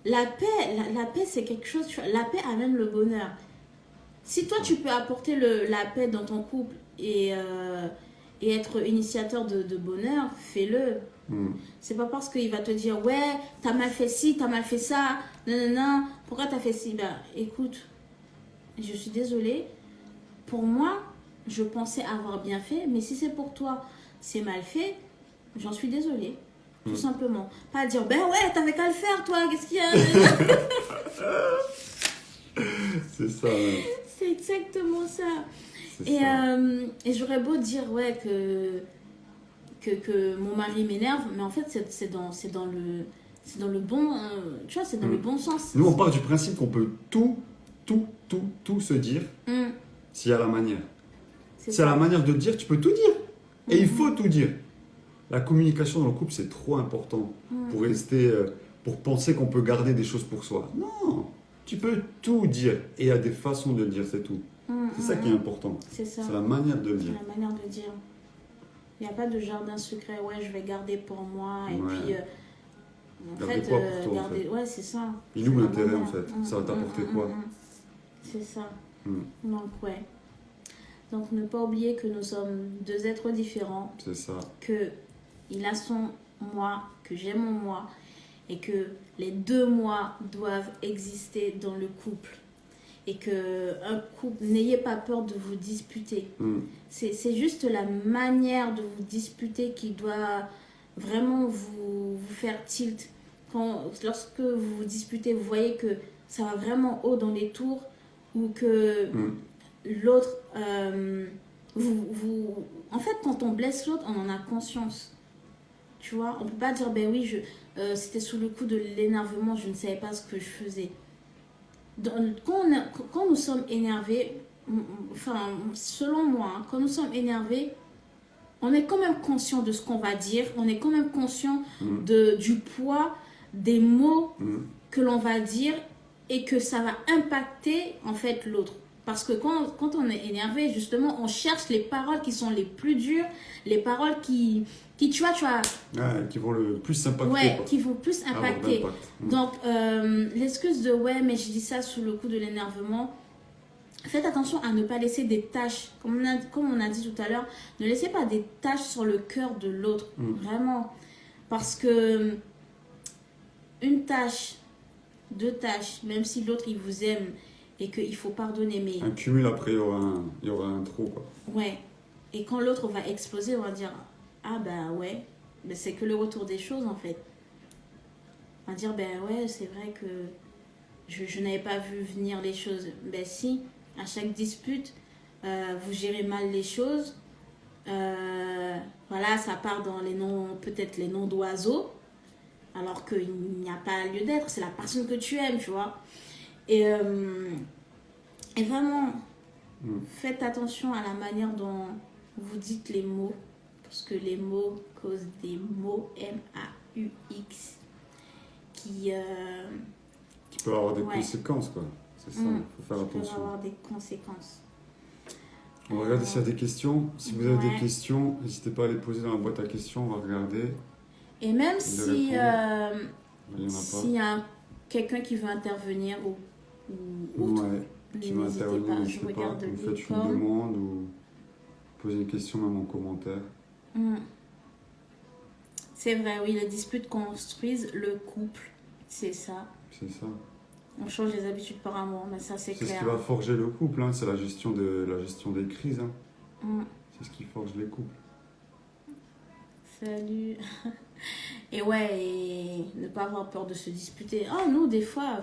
la paix, c'est quelque chose... La paix amène le bonheur. Si toi, tu peux apporter la paix dans ton couple et être initiateur de bonheur, fais-le. C'est pas parce qu'il va te dire, ouais, t'as mal fait ci, t'as mal fait ça, non, pourquoi t'as fait ci? Ben, écoute, je suis désolée. Pour moi, je pensais avoir bien fait, mais si c'est pour toi, c'est mal fait, j'en suis désolée. Tout simplement. Pas dire, ben ouais, t'avais qu'à le faire, toi, qu'est-ce qu'il y a? C'est ça. Ouais. C'est exactement ça. Et j'aurais beau dire, ouais, que mon mari m'énerve, mais en fait, c'est dans le bon, tu vois, c'est dans le bon sens. Nous, on part du principe qu'on peut tout se dire s'il y a la manière. S'il y a la manière de le dire, tu peux tout dire. Et il faut tout dire. La communication dans le couple, c'est trop important pour rester, pour penser qu'on peut garder des choses pour soi. Non, tu peux tout dire. Et il y a des façons de le dire, c'est tout. C'est ça qui est important. C'est ça. C'est la manière de le dire. C'est la manière de dire. Il n'y a pas de jardin secret, ouais, je vais garder pour moi. Et puis, en garder fait, quoi pour toi, garder... en fait. Ouais, c'est ça. Il est où l'intérêt, en fait? Ça va t'apporter quoi? C'est ça. Donc, ouais. Donc, ne pas oublier que nous sommes deux êtres différents. C'est ça. Que il a son moi, que j'ai mon moi. Et que les deux moi doivent exister dans le couple. Et qu'un couple, n'ayez pas peur de vous disputer. C'est juste la manière de vous disputer qui doit vraiment vous faire tilt. Lorsque vous vous disputez, vous voyez que ça va vraiment haut dans les tours ou que l'autre... en fait, quand on blesse l'autre, on en a conscience. Tu vois, on ne peut pas dire, ben oui, c'était sous le coup de l'énervement, je ne savais pas ce que je faisais. Quand nous sommes énervés, enfin, selon moi, quand nous sommes énervés, on est quand même conscient de ce qu'on va dire, on est quand même conscient du poids des mots que l'on va dire et que ça va impacter en fait l'autre. Parce que quand on est énervé, justement, on cherche les paroles qui sont les plus dures, les paroles qui tu vois... qui vont le plus impacter. Ouais, quoi. Qui vont plus impacter. Donc, l'excuse de « ouais, mais je dis ça sous le coup de l'énervement », faites attention à ne pas laisser des taches. Comme on a dit tout à l'heure, ne laissez pas des taches sur le cœur de l'autre. Vraiment. Parce que une tache, 2 taches, même si l'autre, il vous aime et qu'il faut pardonner, mais... Un cumul, après, il y aura un trou, quoi. Ouais. Et quand l'autre va exploser, on va dire, ah ben ouais, ben c'est que le retour des choses en fait. On va dire, ben ouais, c'est vrai que je n'avais pas vu venir les choses. Ben si, à chaque dispute, vous gérez mal les choses. Voilà, ça part dans les noms, peut-être les noms d'oiseaux, alors qu'il n'y a pas lieu d'être. C'est la personne que tu aimes, tu vois. Et vraiment, faites attention à la manière dont vous dites les mots, parce que les mots causent des mots, M-A-U-X, qui peut avoir des conséquences, quoi. C'est ça, il faut faire attention. Peut avoir des conséquences. On va regarder s'il y a des questions. Si vous avez des questions, n'hésitez pas à les poser dans la boîte à questions, on va regarder. Et même s'il y a quelqu'un qui veut intervenir ou autre, qui veut intervenir, n'hésitez pas. Vous faites une demande ou posez une question même en commentaire. C'est vrai, oui, les disputes construisent le couple, c'est ça. C'est ça. On change les habitudes par amour, mais ça c'est clair. C'est ce qui va forger le couple, hein, c'est la gestion des crises. Hein. C'est ce qui forge les couples. Salut. Et ouais, et ne pas avoir peur de se disputer. Oh, nous, des fois,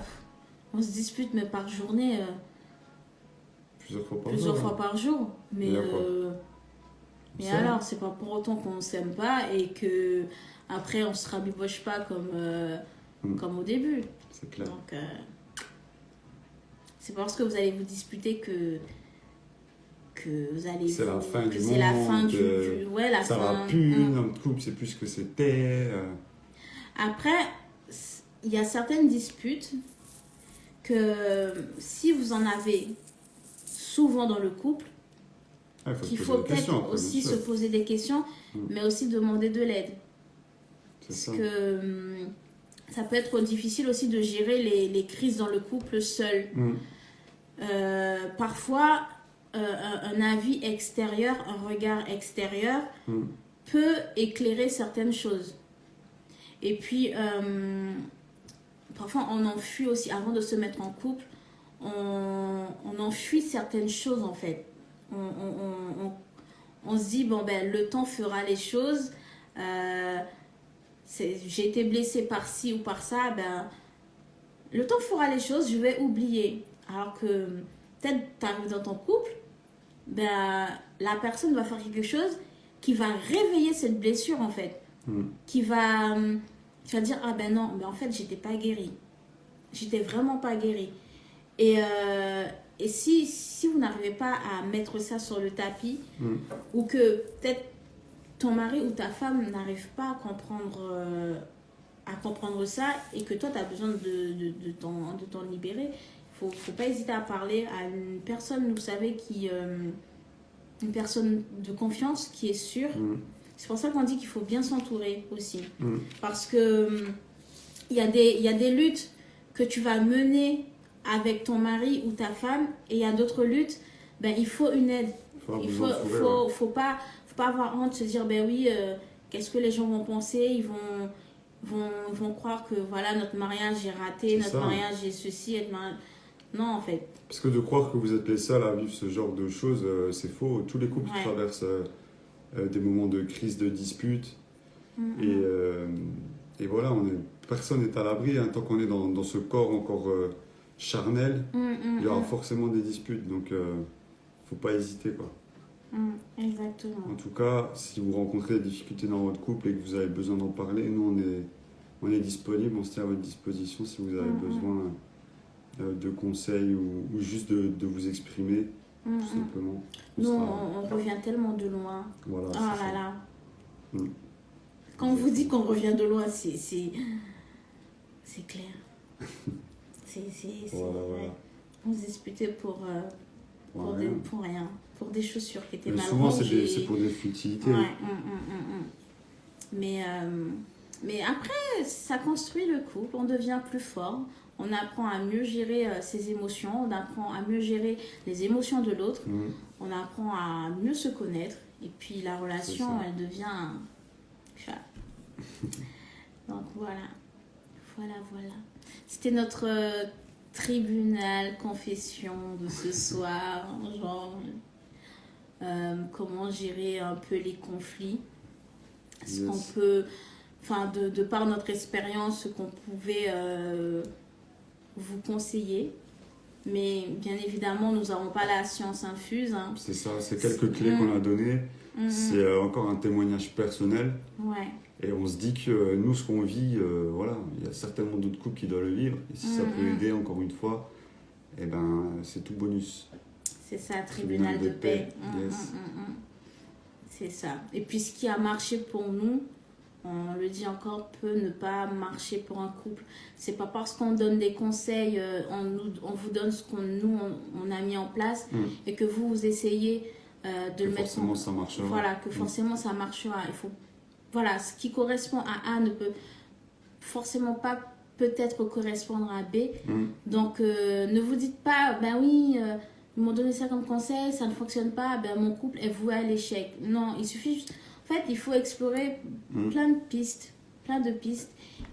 on se dispute, mais par journée. Plusieurs fois par jour. Mais alors, c'est pas pour autant qu'on s'aime pas et que après on se rabiboche pas comme au début. C'est clair. Donc, c'est parce que vous allez vous disputer que vous allez. C'est la fin du monde. C'est la fin du la ça fin. va plus, notre couple, c'est plus ce que c'était. Après, il y a certaines disputes que si vous en avez souvent dans le couple, qu'il faut peut-être aussi se poser des questions, mais aussi demander de l'aide. Parce que ça peut être difficile aussi de gérer les crises dans le couple seul. Parfois, un avis extérieur, un regard extérieur peut éclairer certaines choses. Et puis, parfois, on enfuit aussi, avant de se mettre en couple, on enfuit certaines choses en fait. On se dit, bon ben, le temps fera les choses. J'ai été blessée par ci ou par ça, ben, le temps fera les choses, je vais oublier. Alors que peut-être tu arrives dans ton couple, ben, la personne va faire quelque chose qui va réveiller cette blessure en fait. Tu vas dire, ah ben non, mais en fait j'étais pas guérie. J'étais vraiment pas guérie. Et si vous n'arrivez pas à mettre ça sur le tapis, ou que peut-être ton mari ou ta femme n'arrive pas à comprendre ça, et que toi tu as besoin de t'en libérer, faut pas hésiter à parler à une personne, vous savez, une personne de confiance qui est sûre. C'est pour ça qu'on dit qu'il faut bien s'entourer aussi. Parce que il y a des luttes que tu vas mener avec ton mari ou ta femme, et il y a d'autres luttes, ben, il faut une aide. Il faut pas avoir honte de se dire, ben oui, qu'est-ce que les gens vont penser, ils vont croire que voilà, notre mariage est raté, mariage est ceci, non en fait. Parce que de croire que vous êtes les seuls à vivre ce genre de choses, c'est faux. Tous les couples traversent des moments de crise, de dispute. Et voilà, personne n'est à l'abri, hein, tant qu'on est dans ce corps encore charnel, il y aura forcément des disputes. Donc, faut pas hésiter, quoi. Exactement. En tout cas, si vous rencontrez des difficultés dans votre couple et que vous avez besoin d'en parler, nous on est disponible, on se tient à votre disposition si vous avez besoin de conseils ou juste de vous exprimer, tout simplement. Nous, on revient tellement de loin. Voilà, oh là là. Quand on vous dit qu'on revient de loin, c'est clair. Voilà. On se disputait pour rien. Pour des chaussures qui étaient mal souvent, rangées. c'est pour des futilités. Mais après, ça construit le couple, on devient plus fort, on apprend à mieux gérer ses émotions, on apprend à mieux gérer les émotions de l'autre, on apprend à mieux se connaître, et puis la relation, elle devient... Donc voilà. C'était notre tribunal confession de ce soir. Genre, comment gérer un peu les conflits, ce Yes. qu'on peut, enfin de par notre expérience, ce qu'on pouvait vous conseiller. Mais bien évidemment, nous n'avons pas la science infuse. Hein. C'est ça, c'est quelques clés qu'on a données. C'est encore un témoignage personnel. Ouais. Et on se dit que nous, ce qu'on vit, voilà, il y a certainement d'autres couples qui doivent le vivre. Et si ça peut aider, encore une fois, eh ben, c'est tout bonus. C'est ça, tribunal de paix. Yes. C'est ça. Et puis ce qui a marché pour nous, on le dit encore, peut ne pas marcher pour un couple. C'est pas parce qu'on donne des conseils, on vous donne ce qu'on on a mis en place et que vous essayez de le mettre forcément ça marchera. Voilà, que forcément ça marchera. Il faut, voilà, ce qui correspond à A ne peut forcément pas peut-être correspondre à B. Donc ne vous dites pas, ben oui, ils m'ont donné ça comme conseil, ça ne fonctionne pas, ben mon couple est voué à l'échec. Non, il suffit juste... En fait, il faut explorer plein de pistes,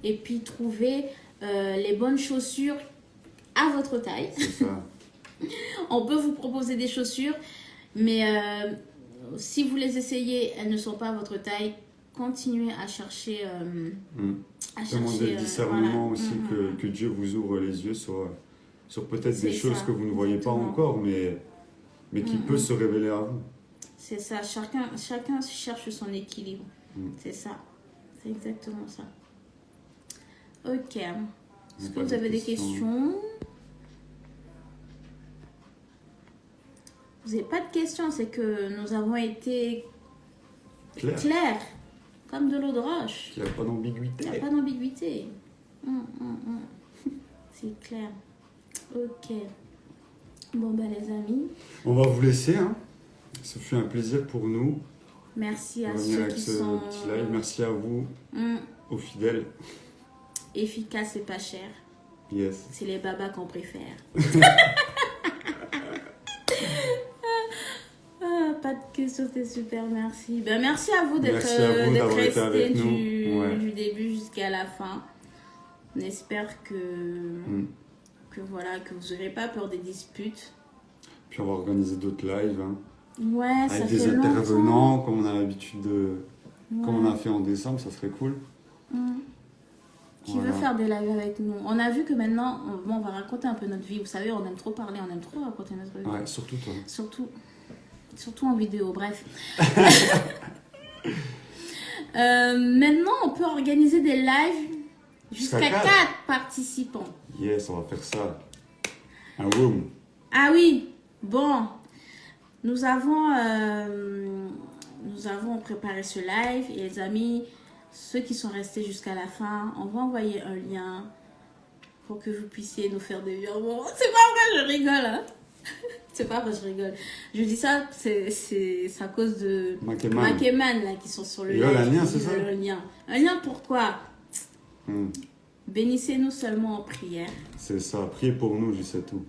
et puis trouver les bonnes chaussures à votre taille. C'est ça. On peut vous proposer des chaussures, mais si vous les essayez, elles ne sont pas à votre taille, continuez à chercher. Demandez le discernement voilà. aussi, que Dieu vous ouvre les yeux sur peut-être des C'est choses ça, que vous ne voyez pas exactement. encore, mais qui peut se révéler à vous. C'est ça, chacun cherche son équilibre. C'est ça, c'est exactement ça. Ok. Est-ce que vous avez des questions? Vous n'avez pas de questions, c'est que nous avons été clairs, comme de l'eau de roche. Il n'y a pas d'ambiguïté. Il n'y a pas d'ambiguïté. C'est clair. Ok. Bon, ben les amis. On va vous laisser. Hein. Ce fut un plaisir pour nous. Merci à de venir ceux avec qui ce sont... petit live. Merci à vous, aux fidèles. Efficaces et pas chers. Yes. C'est les babas qu'on préfère. Pas de questions, c'était super, merci. Ben, merci à vous d'être resté avec nous. Du début jusqu'à la fin. On espère que voilà, que vous n'aurez pas peur des disputes. Puis on va organiser d'autres lives. Hein. Ouais, ça avec fait des longtemps. intervenants, comme on a l'habitude comme on a fait en décembre, ça serait cool. Qui veut faire des lives avec nous? On a vu que maintenant, on va raconter un peu notre vie. Vous savez, on aime trop parler, on aime trop raconter notre vie. Ouais, surtout toi. Surtout en vidéo, bref. Maintenant, on peut organiser des lives jusqu'à 4 participants. Yes, on va faire ça. Un room. Ah oui, bon. Nous avons préparé ce live et les amis, ceux qui sont restés jusqu'à la fin, on va envoyer un lien pour que vous puissiez nous faire des virements. C'est pas vrai, je rigole, hein. C'est pas vrai, je rigole. Je dis ça, c'est à cause de Makeman là, qui sont sur le live. Un lien, c'est ça? Un lien pourquoi? Bénissez-nous seulement en prière. C'est ça, priez pour nous, je sais tout.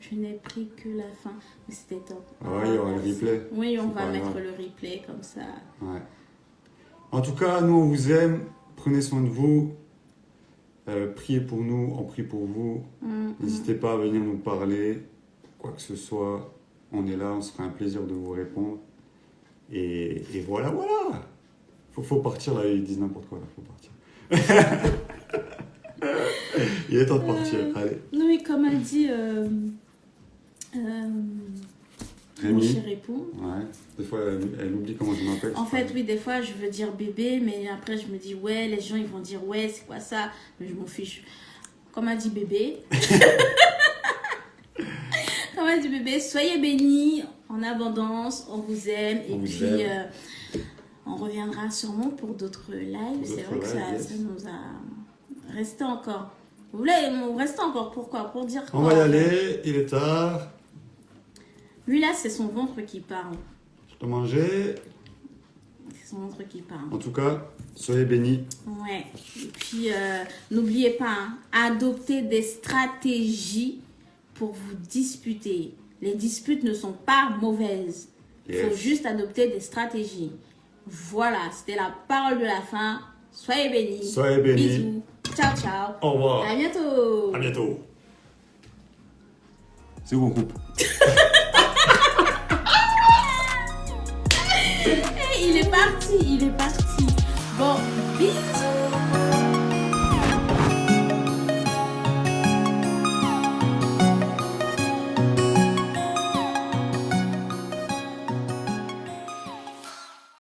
Je n'ai pris que la fin, mais c'était top. Ah ouais, il y aura le replay. Oui, on va mettre le replay comme ça. Ouais. En tout cas, nous on vous aime, prenez soin de vous. Priez pour nous, on prie pour vous. N'hésitez pas à venir nous parler, quoi que ce soit. On est là, on sera un plaisir de vous répondre. Et voilà. Faut partir là, ils disent n'importe quoi là, faut partir. Il est temps de partir, allez. Non mais comme elle dit mon cher époux. Ouais, des fois elle oublie comment je m'appelle. En fait, oui, des fois je veux dire bébé, mais après je me dis ouais, les gens ils vont dire ouais, c'est quoi ça? Mais je m'en fiche. Comme elle dit bébé. Comme elle dit bébé, soyez bénis en abondance, on vous aime. Et puis on reviendra sûrement pour d'autres lives. C'est vrai que ça nous a resté encore. Vous voulez rester encore? Pourquoi? Pour dire quoi? On va y aller, il est tard. Lui là, c'est son ventre qui parle. Je dois manger. C'est son ventre qui parle. En tout cas, soyez bénis. Ouais. Et puis, n'oubliez pas, adoptez des stratégies pour vous disputer. Les disputes ne sont pas mauvaises. Il faut juste adopter des stratégies. Voilà, c'était la parole de la fin. Soyez bénis. Soyez bénis. Bisous. Ciao, ciao. Au revoir. À bientôt. À bientôt. C'est où on coupe? il est parti. Bon, bisous.